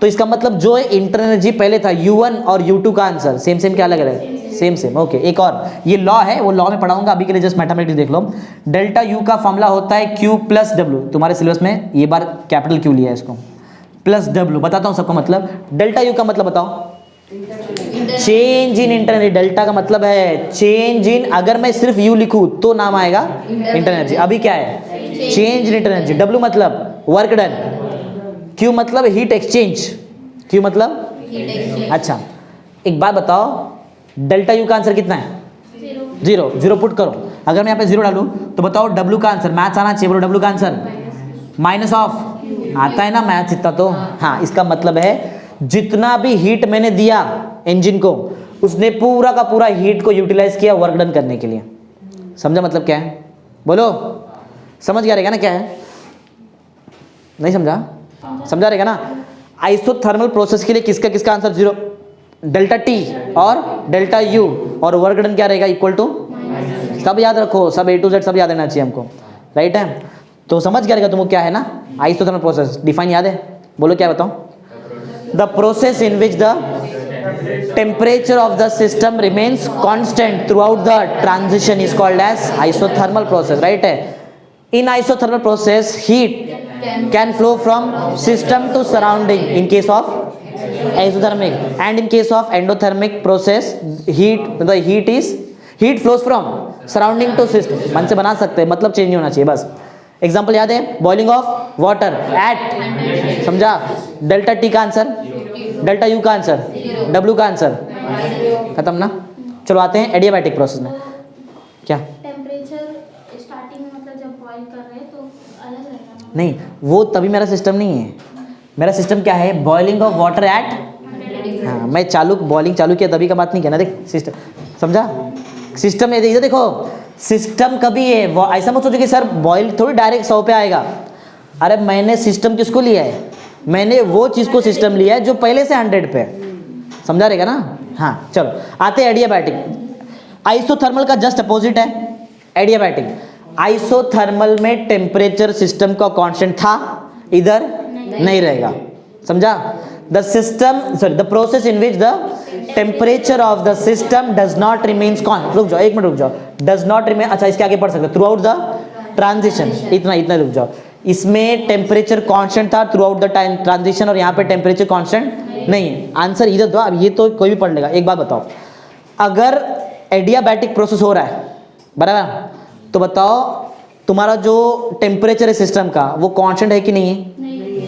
तो इसका मतलब जो इंटरनल एनर्जी पहले था U1 और U2 का आंसर सेम क्या अलग अलग? सेम। ओके, एक और ये लॉ है, वो लॉ में पढ़ाऊंगा, अभी के लिए जस्ट मैथमेटिक्स देख लो। डेल्टा U का फॉर्मूला होता है Q प्लस W, तुम्हारे सिलेबस में ये बार कैपिटल Q लिया है इसको, प्लस W, बताता हूँ सबका मतलब। डेल्टा U का मतलब बताओ, चेंज इन इंटरनल, डेल्टा का मतलब है चेंज इन, अगर मैं सिर्फ यू लिखूं तो नाम आएगा इंटरनल एनर्जी। अभी क्या है, change in internal energy. W मतलब वर्क डन, क्यू मतलब हीट एक्सचेंज, क्यू मतलब अच्छा। एक बात बताओ, डेल्टा यू का आंसर कितना है? जीरो। जीरो पुट करो। अगर मैं यहाँ पे जीरो डालूं तो बताओ डब्ल्यू का आंसर, मैथ्स आना चाहिए, बोलो डब्ल्यू का आंसर माइनस ऑफ, आता है ना मैथ्स इतना तो। हाँ, इसका मतलब है जितना भी हीट मैंने दिया इंजन को, उसने पूरा का पूरा हीट को यूटिलाइज किया वर्क डन करने के लिए। समझा मतलब क्या है? बोलो, समझ गया रहेगा ना क्या है? नहीं समझा? समझा रहेगा ना? आइसोथर्मल प्रोसेस के लिए किसका किसका आंसर जीरो? डेल्टा टी और डेल्टा यू, और वर्क डन क्या रहेगा? इक्वल टू, सब याद रखो, सब ए टू जेड सब याद रहना चाहिए हमको, राइट है? तो समझ गया रहेगा तुमको क्या है ना आइसोथर्मल प्रोसेस। डिफाइन याद है? बोलो क्या बताओ? The process in which the temperature of the system remains constant throughout the transition is called as isothermal process, right है? In isothermal process heat can flow from system to surrounding in case of isothermic, and in case of endothermic process heat flows from surrounding to system। मन से बना सकते हैं, मतलब change नहीं होना चाहिए बस। एग्जाम्पल याद है? बॉइलिंग ऑफ वाटर एट, समझा? डेल्टा टी का आंसर, डेल्टा यू का आंसर, डब्ल्यू का आंसर, खत्म ना? चलो आते हैं एडियाबैटिक प्रोसेस में। क्या टेम्परेचर स्टार्टिंग में मतलब जब बॉईल कर रहे हैं तो अलग रहेगा ना? नहीं, वो तभी मेरा सिस्टम नहीं है। मेरा सिस्टम क्या है? बॉइलिंग ऑफ वाटर एट, हाँ मैं बॉइलिंग चालू किया तभी का बात नहीं कहना। देख सिस्टम, समझा? सिस्टम है, इधर देखो, सिस्टम कभी है, ऐसा मत सोचो कि सर बॉयल थोड़ी डायरेक्ट 100 पे आएगा। अरे मैंने सिस्टम किसको लिया है? मैंने वो चीज़ को सिस्टम लिया है जो पहले से 100 पे। समझा रहेगा ना? हाँ चलो आते हैं एडियाबैटिक। आइसोथर्मल का जस्ट अपोजिट है एडियाबैटिक। आइसोथर्मल में टेम्परेचर सिस्टम का कांस्टेंट था, इधर नहीं रहेगा। समझा? The system sorry the process in which the temperature of the system does not remains constant. रुक जाओ, एक मिनट रुक जाओ। डज नॉट रिमेन, अच्छा इसके आगे पढ़ सकते थ्रू आउट द ट्रांजिशन। इतना रुक जाओ। इसमें टेम्परेचर कांस्टेंट था through out the time transition, और यहाँ पे टेम्परेचर कांस्टेंट नहीं है। आंसर इधर दो। अब ये तो कोई भी पढ़ लेगा। एक बात बताओ, अगर एडियाबैटिक प्रोसेस हो रहा है बराबर, तो बताओ तुम्हारा जो टेम्परेचर है सिस्टम का वो कांस्टेंट है कि नहीं है?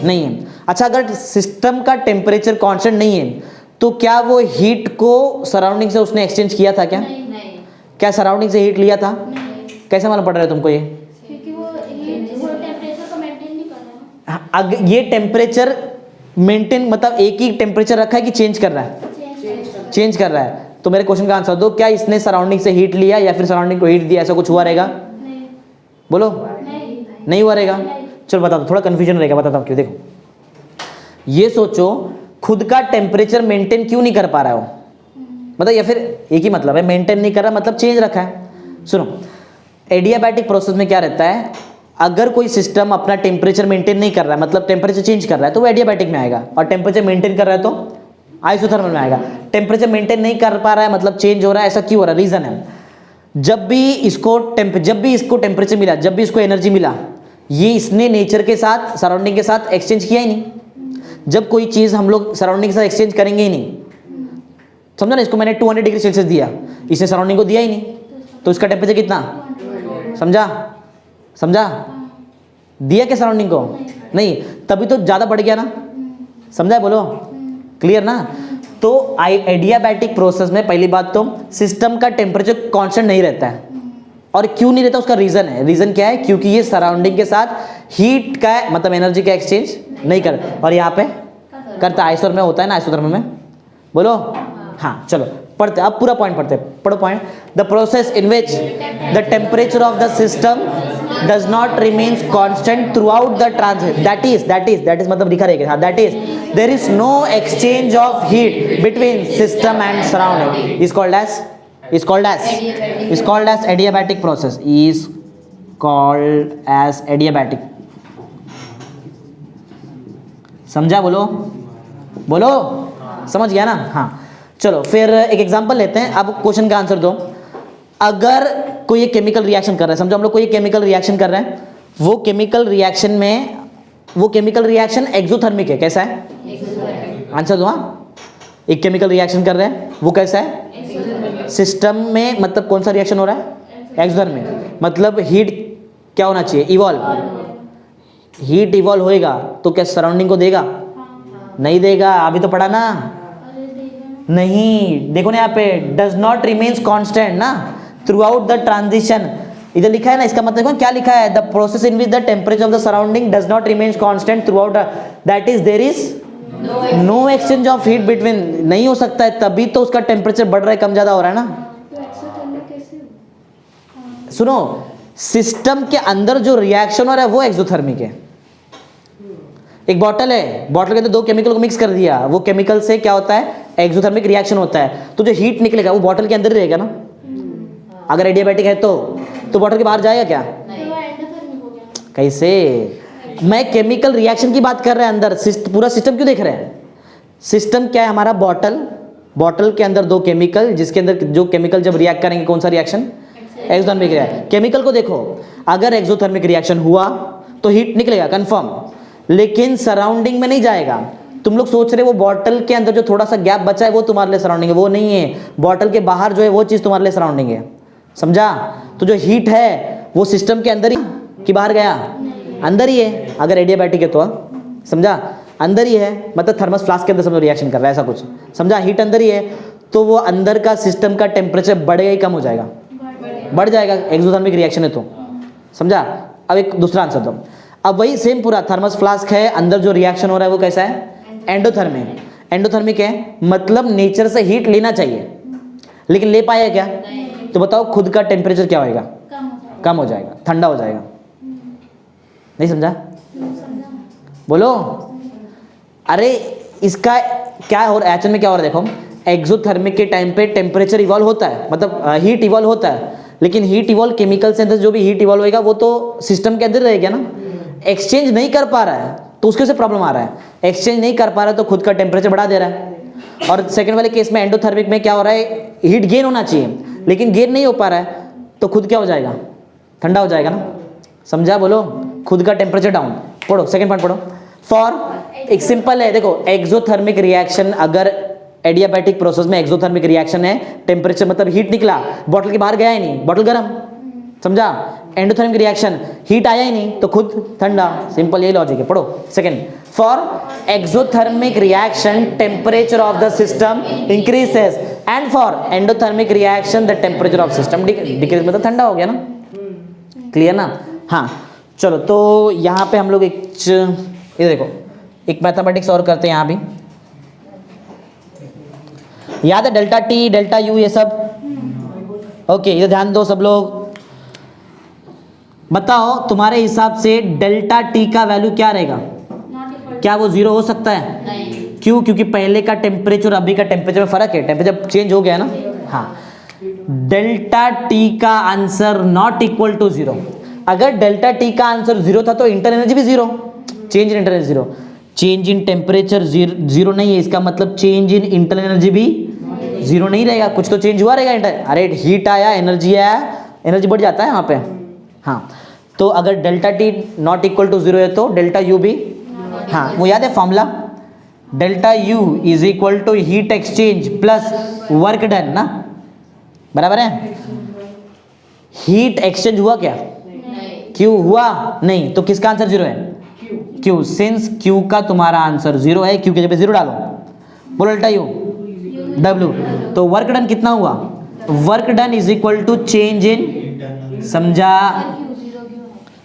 नहीं है। अच्छा, अगर सिस्टम का टेम्परेचर कांस्टेंट नहीं है तो क्या वो हीट को सराउंडिंग से उसने एक्सचेंज किया था क्या? नहीं। क्या सराउंडिंग से हीट लिया था? नहीं। कैसे मालूम पड़ रहा है तुमको ये? क्योंकि वो टेम्परेचर को मेंटेन नहीं कर रहा है। अगर ये टेम्परेचर मेंटेन मतलब एक ही टेम्परेचर रखा है कि चेंज कर रहा है? चेंज कर रहा है। तो मेरे क्वेश्चन का आंसर दो, क्या इसने सराउंडिंग से हीट लिया या फिर सराउंडिंग को हीट दिया? ऐसा कुछ हुआ रहेगा? नहीं। बोलो, नहीं हुआ रहेगा। नहीं। चलो बता दो, थोड़ा कंफ्यूजन रहेगा, बताता हूँ क्यों। देखो, ये सोचो खुद का टेम्परेचर मेंटेन क्यों नहीं कर पा रहा है वो, मतलब या फिर एक ही मतलब है, मेंटेन नहीं कर रहा मतलब चेंज रखा है। सुनो, एडियाबैटिक प्रोसेस में क्या रहता है, अगर कोई सिस्टम अपना टेम्परेचर मेंटेन नहीं कर रहा है मतलब टेम्परेचर चेंज कर रहा है तो वो एडियाबैटिक में आएगा, और टेम्परेचर मेंटेन कर रहा है तो आइसोथर्मल में आएगा। टेम्परेचर मेंटेन नहीं कर पा रहा है मतलब चेंज हो रहा है, ऐसा क्यों हो रहा है? रीजन है, जब भी इसको टेम्परेचर मिला, जब भी इसको एनर्जी मिला, ये इसने नेचर के साथ सराउंडिंग के साथ एक्सचेंज किया ही नहीं। जब कोई चीज़ हम लोग सराउंडिंग के साथ एक्सचेंज करेंगे ही नहीं, समझो ना, इसको मैंने 200 डिग्री सेल्सियस दिया, इसने सराउंडिंग को दिया ही नहीं, तो इसका टेम्परेचर कितना? समझा? दिया क्या सराउंडिंग को? नहीं, तभी तो ज़्यादा बढ़ गया ना। समझा है? बोलो, क्लियर ना? तो एडियाबैटिक प्रोसेस में पहली बात तो सिस्टम का टेम्परेचर कांस्टेंट नहीं रहता है, और क्यों नहीं रहता उसका रीजन है। रीजन क्या है? क्योंकि ये सराउंडिंग के साथ हीट का मतलब एनर्जी का एक्सचेंज नहीं कर, और यहाँ पे करता। आइसोथर्मल में होता है ना, आइसोथर्मल में। बोलो हाँ, चलो पढ़ते, अब पूरा पॉइंट पढ़ते, पढ़ो point. The process in which the temperature of the system does not remains constant throughout the transit, that is मतलब लिखा रहेगा, that is there is no exchange of heat between system and surrounding is called as adiabatic process, is called as adiabatic। समझा? बोलो समझ गया ना? हाँ चलो फिर एक एग्जांपल लेते हैं। अब क्वेश्चन का आंसर दो। अगर कोई एक केमिकल रिएक्शन कर रहा है, समझो हम लोग कोई केमिकल रिएक्शन कर रहे हैं, वो केमिकल रिएक्शन एक्सोथर्मिक है। कैसा है? आंसर दो। हाँ, एक केमिकल रिएक्शन कर रहे हैं, वो कैसा है? सिस्टम में मतलब कौन सा रिएक्शन हो रहा है? एक्सोथर्मिक। मतलब हीट क्या होना चाहिए? इवॉल्व। हीट इवॉल्व होएगा तो क्या सराउंडिंग को देगा? नहीं देगा। अभी तो पढ़ा ना? नहीं, देखो ना यहाँ पे डज नॉट रिमेन्स कांस्टेंट ना थ्रू आउट द ट्रांजिशन। इधर लिखा है ना, इसका मतलब देखो क्या लिखा है? The process in which the temperature of the surrounding does not remains constant throughout, that is there is no exchange of heat between. नहीं हो सकता है, तभी तो उसका टेम्परेचर बढ़ रहा है, कम ज्यादा हो रहा है ना। सुनो, सिस्टम के अंदर जो रिएक्शन हो रहा है वो एक्सोथर्मिक है। एक बॉटल है, बॉटल के अंदर दो केमिकल को मिक्स कर दिया, वो केमिकल से क्या होता है? एक्सोथर्मिक रिएक्शन होता है। तो जो हीट निकलेगा वो बॉटल के अंदर ही रहेगा ना। अगर एडियाबैटिक है तो बॉटल के बाहर जाएगा क्या? कैसे? मैं केमिकल रिएक्शन की बात कर रहे हैं अंदर, पूरा सिस्टम क्यों देख रहे हैं? सिस्टम क्या है हमारा? बॉटल के अंदर दो केमिकल, जिसके अंदर जो केमिकल जब रिएक्ट करेंगे कौन सा रिएक्शन? Exothermic reaction. केमिकल को देखो, अगर एक्सोथर्मिक रिएक्शन हुआ तो हीट निकलेगा कंफर्म, लेकिन सराउंडिंग में नहीं जाएगा। तुम लोग सोच रहे वो बॉटल के अंदर जो थोड़ा सा गैप बचा है वो तुम्हारे लिए सराउंडिंग है, वो नहीं है। बॉटल के बाहर जो है वो चीज तुम्हारे लिए सराउंडिंग है, समझा? तो जो हीट है वो सिस्टम के अंदर ही कि बाहर गया? अंदर ही है। अगर एडियाबैटिक है तो समझा, अंदर ही है। मतलब थर्मस फ्लास्क के अंदर समझो रिएक्शन कर रहा है, ऐसा कुछ समझा। हीट अंदर ही है तो वो अंदर का सिस्टम का टेम्परेचर बढ़ेगा ही कम हो जाएगा? बढ़ जाएगा। एक्सोथर्मिक रिएक्शन है तो समझा। अब एक दूसरा आंसर दो। अब वही सेम पूरा थर्मस फ्लास्क है, अंदर जो रिएक्शन हो रहा है वो कैसा है? एंडोथर्मिक। एंडोथर्मिक है मतलब नेचर से हीट लेना चाहिए, लेकिन ले पाया क्या? तो बताओ खुद का टेम्परेचर क्या होएगा? कम हो जाएगा, ठंडा हो जाएगा। नहीं समझा? बोलो। अरे इसका क्या हो रहा है? एक्चुअल में क्या हो रहा है देखो, एक्सोथर्मिक के टाइम पे टेम्परेचर इवॉल्व होता है, मतलब हीट इवॉल्व होता है, लेकिन हीट इवॉल्व केमिकल से अंदर जो भी हीट इवॉल्व होएगा वो तो सिस्टम के अंदर रहेगा ना। एक्सचेंज नहीं कर पा रहा है तो उसके से प्रॉब्लम आ रहा है। एक्सचेंज नहीं कर पा रहा है तो खुद का टेम्परेचर बढ़ा दे रहा है। और सेकंड वाले केस में एंडोथर्मिक में क्या हो रहा है? हीट गेन होना चाहिए, लेकिन गेन नहीं हो पा रहा है तो खुद क्या हो जाएगा? ठंडा हो जाएगा ना। समझा? बोलो। खुद का टेम्परेचर डाउन। पढ़ो, सेकंड पॉइंट पढ़ो। फॉर एक सिंपल है, देखो एक्सोथर्मिक रिएक्शन, अगर एडियाबैटिक प्रोसेस में एक्सोथर्मिक रिएक्शन है, टेम्परेचर मतलब हीट निकला, बॉटल के बाहर गया ही नहीं, बॉटल गर्म, समझा? एंडोथर्मिक रिएक्शन, हीट आया ही नहीं तो खुद ठंडा। सिंपल, ये लॉजिक है। पढ़ो second. For exothermic reaction temperature of the system increases, and for endothermic reaction the temperature of system decrease, मतलब ठंडा हो गया ना। क्लियर ना? हाँ चलो, तो यहाँ पे हम लोग ये देखो एक मैथमेटिक्स और करते हैं। यहाँ भी याद है डेल्टा टी, डेल्टा यू, ये सब? ओके, इधर ध्यान दो सब लोग। बताओ तुम्हारे हिसाब से डेल्टा टी का वैल्यू क्या रहेगा? क्या वो जीरो हो सकता है? नहीं। क्यों? क्योंकि पहले का टेम्परेचर और अभी का टेम्परेचर में फर्क है, टेम्परेचर चेंज हो गया ना। हाँ, डेल्टा टी का answer not equal to zero. अगर डेल्टा टी का आंसर जीरो था तो इंटरनल एनर्जी भी zero, change in internal zero. Change in temperature zero नहीं है, इसका मतलब चेंज इन इंटरनल एनर्जी भी जीरो नहीं रहेगा, कुछ तो चेंज हुआ रहेगा। अरे हीट आया, एनर्जी आया, एनर्जी बढ़ जाता है वहाँ पे। हाँ, तो अगर delta T not equal to zero है तो डेल्टा यू भी, हाँ वो याद है formula, delta U is equal to heat exchange plus work done ना, बराबर है। हीट एक्सचेंज हुआ क्या? क्यू हुआ नहीं, तो किसका आंसर जीरो है? क्यू। सिंस क्यू का तुम्हारा आंसर जीरो है, क्यू के जगह जीरो डालो, बोलो डेल्टा यू डब्ल्यू। तो वर्क डन कितना हुआ? Work done is equal to change in, समझा?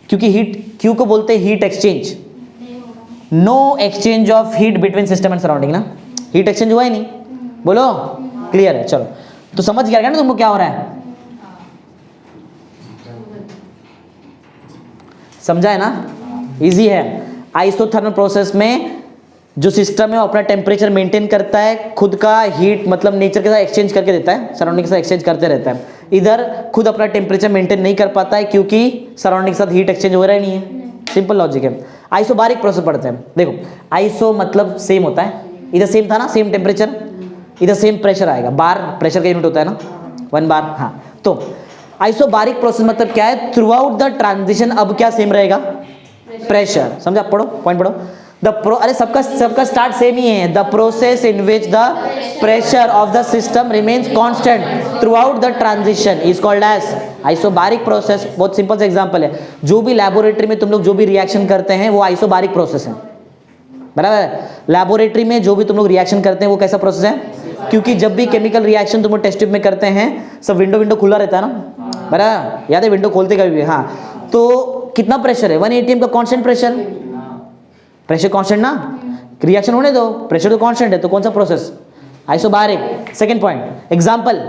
क्योंकि हीट, क्यू को बोलते हैं heat exchange, no exchange of heat between system and surrounding ना, हीट एक्सचेंज हुआ ही नहीं। बोलो क्लियर है? चलो, तो समझ गया ना तुमको क्या हो रहा है? समझा है ना? इजी है। आइसोथर्मल प्रोसेस में जो सिस्टम है वो अपना टेम्परेचर मेंटेन करता है, खुद का हीट मतलब नेचर के साथ एक्सचेंज करके देता है, सराउंडिंग के साथ एक्सचेंज करते रहता है। इधर खुद अपना टेम्परेचर मेंटेन नहीं कर पाता है क्योंकि सराउंडिंग के साथ हीट एक्सचेंज हो रहा ही नहीं है। सिंपल लॉजिक है। आइसोबारिक प्रोसेस पढ़ते हैं। देखो आइसो मतलब सेम होता है, इधर सेम था ना, सेम टेम्परेचर, इधर सेम प्रेशर आएगा, बार प्रेशर का यूनिट होता है ना, 1 बार। हाँ, तो आइसोबारिक प्रोसेस मतलब क्या है? थ्रू आउट द ट्रांजिशन अब क्या सेम रहेगा? प्रेशर। समझा? पढ़ो पॉइंट पढ़ो। अरे सबका स्टार्ट सेम ही है. The process in which the pressure of the system remains constant throughout the transition is called as isobaric process. बहुत सिंपल सा एग्जांपल है. जो भी लैबोरेटरी में तुम लोग जो भी रिएक्शन करते हैं वो आइसोबारिक प्रोसेस है. बराबर है. लैबोरेटरी में जो भी तुम लोग रिएक्शन करते हैं वो कैसा प्रोसेस है? क्योंकि जब भी केमिकल रिएक्शन तुम लोग टेस्ट ट्यूब में करते हैं सब विंडो खुला रहता है ना. बराबर, याद है विंडो खोलते कभी भी. हाँ, तो कितना प्रेशर है? 1 atm का कांस्टेंट प्रेशर. प्रेशर कांस्टेंट ना, रिएक्शन होने दो, प्रेशर तो कांस्टेंट है, तो कौन सा process? Isobaric. Second point example,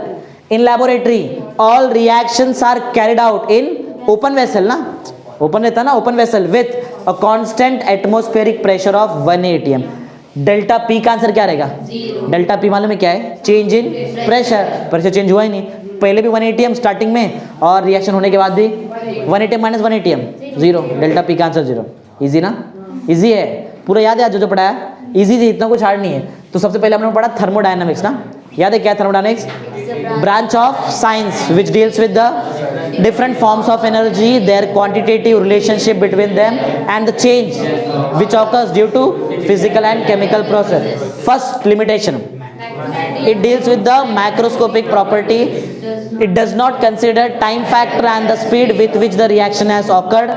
in laboratory all reactions are carried out in open vessel ना, ओपन रहता ना, open vessel with a constant atmospheric pressure of 1 atm. Delta P का आंसर क्या रहेगा? डेल्टा पी मालूम है क्या है? Change in pressure. Pressure change हुआ ही नहीं, पहले भी 1 atm स्टार्टिंग में और रिएक्शन होने के बाद भी 1 atm minus 1 atm 0. Delta P का आंसर 0. इजी ना? इजी है, पूरा याद है आज जो पढ़ाया. इजी जी, इतना कुछ हार्ड नहीं है. तो सबसे पहले हमने पढ़ा थर्मोडायनामिक्स ना. याद है क्या thermodynamics? Branch of science which deals with the different forms of energy, their quantitative relationship between them and the change which occurs due to physical and chemical process. First limitation, it deals with the macroscopic property. It does not consider time factor and the speed with which the reaction has occurred.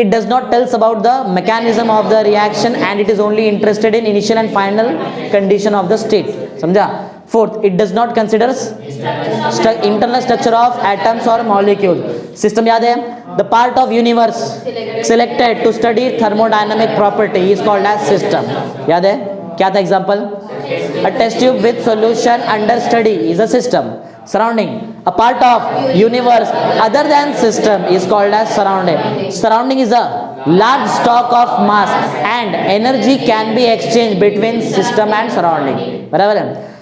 It does not tell us about the mechanism of the reaction and it is only interested in initial and final condition of the state. समझा? Fourth, it does not consider internal structure of atoms or molecules. System याद है? The part of universe selected to study thermodynamic property is called as system. याद है? क्या था example? A test tube with solution under study is a system. Surrounding, a part of universe other than system is called as surrounding. Surrounding is a large stock of mass and energy can be exchanged between system and surrounding. बराबर है?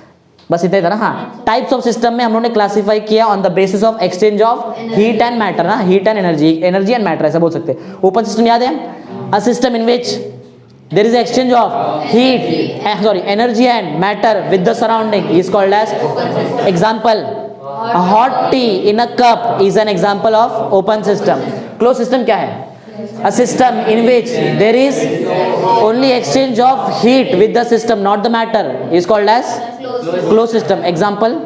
बस इतना ही था ना. हाँ, types of system में हम लोगों ने क्लासिफाई किया on the basis of exchange of heat and matter ना, heat and energy, energy and matter ऐसा बोल सकते हैं. ओपन सिस्टम याद है? A system in which there is exchange of energy and matter with the surrounding is called as example. A hot tea in a cup is an example of open system. Closed system क्या है? A system in which there is only exchange of heat with the system, not the matter, is called as closed system. Example,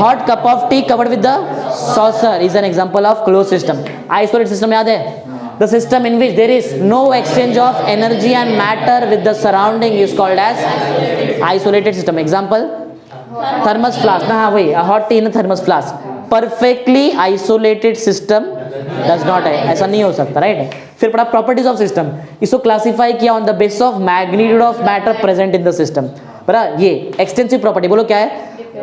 hot cup of tea covered with the saucer is an example of closed system. Isolated system याद है? The system in which there is no exchange of energy and matter with the surrounding is called as isolated system. Example, thermos flask ना, हाँ वही, a hot tea in a thermos flask. Perfectly isolated system does not है, ऐसा नहीं हो सकता, right? फिर पढ़ा प्रॉपर्टीज ऑफ सिस्टम. इसको क्लासिफाई किया on the basis of magnitude of matter present in the system. बराबर, ये एक्सटेंसिव प्रॉपर्टी बोलो क्या है?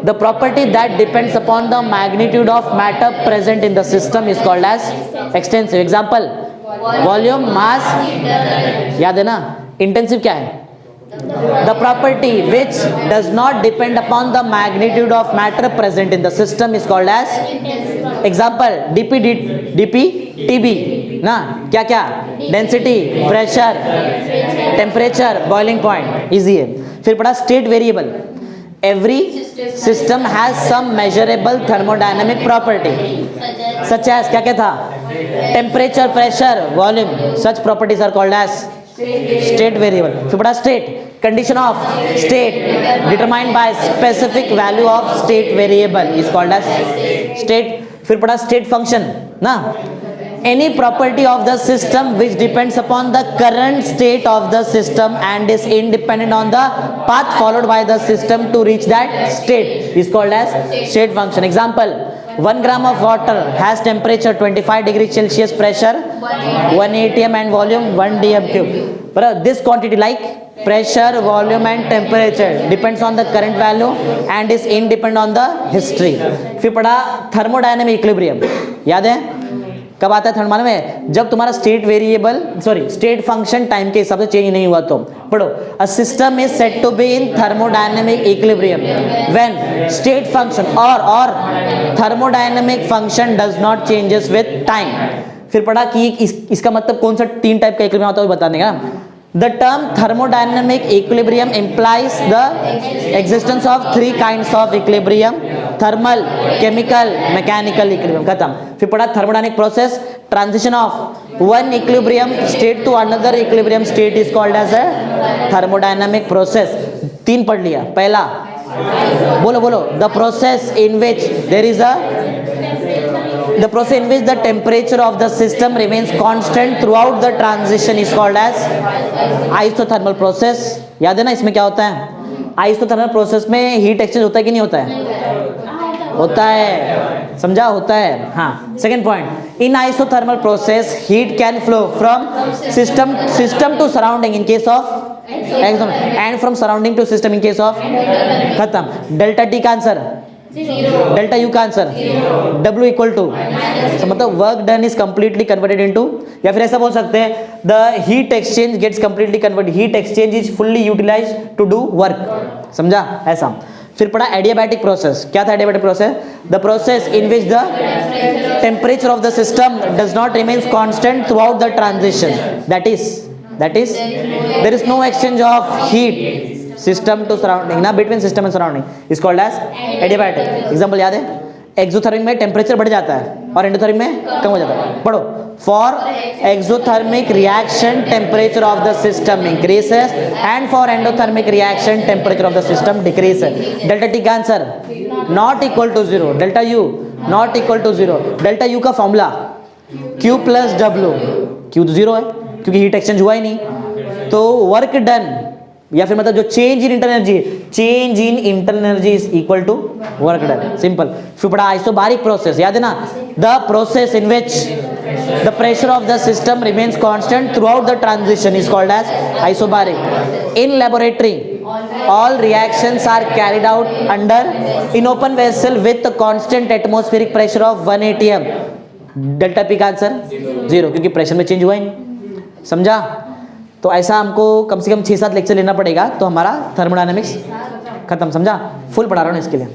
The property that depends upon the magnitude of matter present in the system is called as extensive. Example, volume, mass, याद है ना? Intensive क्या है? The property which does not depend upon the magnitude of matter present in the system is called as example, dp tb ना, क्या क्या? Density, pressure, temperature, boiling point. Easy है. फिर पढ़ा state variable. Every system has some measurable thermodynamic property such as क्या क्या था? Temperature, pressure, volume. Such properties are called as state variable. फिर पढ़ा state, condition of state determined by specific value of state variable is called as state. फिर पढ़ा state function ना, any property of the system which depends upon the current state of the system and is independent on the path followed by the system to reach that state is called as state function. Example, 1 gram of water has temperature 25 degrees Celsius, pressure 1 atm and volume 1 dm cube. But this quantity like pressure, volume and temperature depends on the current value and is independent on the history. फिर पढ़ा thermodynamic equilibrium. याद है? कब आता है thermodynamic में? जब तुम्हारा state variable state function time के हिसाब से चेंज नहीं हुआ तो. पढ़ो, a system is said to be in thermodynamic equilibrium when state function और thermodynamic function does not changes with time. फिर पढ़ा कि इसका मतलब कौन सा 3 टाइप का इक्विलिब्रियम होता है वो बताने का. The term thermodynamic equilibrium implies the existence of three kinds of equilibrium: thermal, chemical, mechanical equilibrium. खत्म. फिर पढ़ा thermodynamic process, transition of one equilibrium state to another equilibrium state is called as a thermodynamic process. तीन पढ़ लिया. पहला बोलो बोलो, the process in which the temperature of the system remains constant throughout the transition is called as isothermal process. याद है ना इसमें क्या होता है? isothermal process में हीट एक्सचेंज होता है कि नहीं होता है? होता है. समझा? होता है. हाँ. Second point, in isothermal process heat can flow from system to surrounding in case of and from surrounding to system in case of. खत्म. डेल्टा टी का आंसर, डेल्टा यू का आंसर, W इक्वल टू, मतलब work done is completely converted into, या फिर ऐसा बोल सकते हैं the heat exchange gets completely converted, heat exchange is fully utilize to do work. समझा? ऐसा. फिर पढ़ा एडियाबैटिक प्रोसेस. क्या था adiabatic process? The process in which the temperature of the system does not remains constant throughout the transition. That is there is no exchange of heat system to surrounding ना, between system and surrounding is called as adiabatic. Example याद है? Exothermic में temperature बढ़ जाता है और endothermic में कम हो जाता है. पढ़ो. For exothermic reaction temperature of the system increases and for endothermic reaction temperature of the system decreases. Delta T का answer not equal to zero, delta U not equal to zero. Delta U का formula Q plus W. Q तो zero है क्योंकि heat exchange हुआ ही नहीं. तो work done या फिर मतलब जो change in internal energy is equal to work done. Simple. फिर पढ़ा आइसोबारिक प्रोसेस. याद है ना? The process in which the pressure of the system remains constant throughout the transition is called as isobaric. In laboratory all reactions are carried out under in open vessel with constant atmospheric pressure of 1 atm. Delta P का answer zero, क्योंकि pressure में change हुआ ही नहीं. समझा? तो ऐसा हमको कम से कम 6-7 लेक्चर लेना पड़ेगा तो हमारा थर्मोडायनेमिक्स खत्म. समझा? फुल पढ़ा रहा हूँ इसके लिए.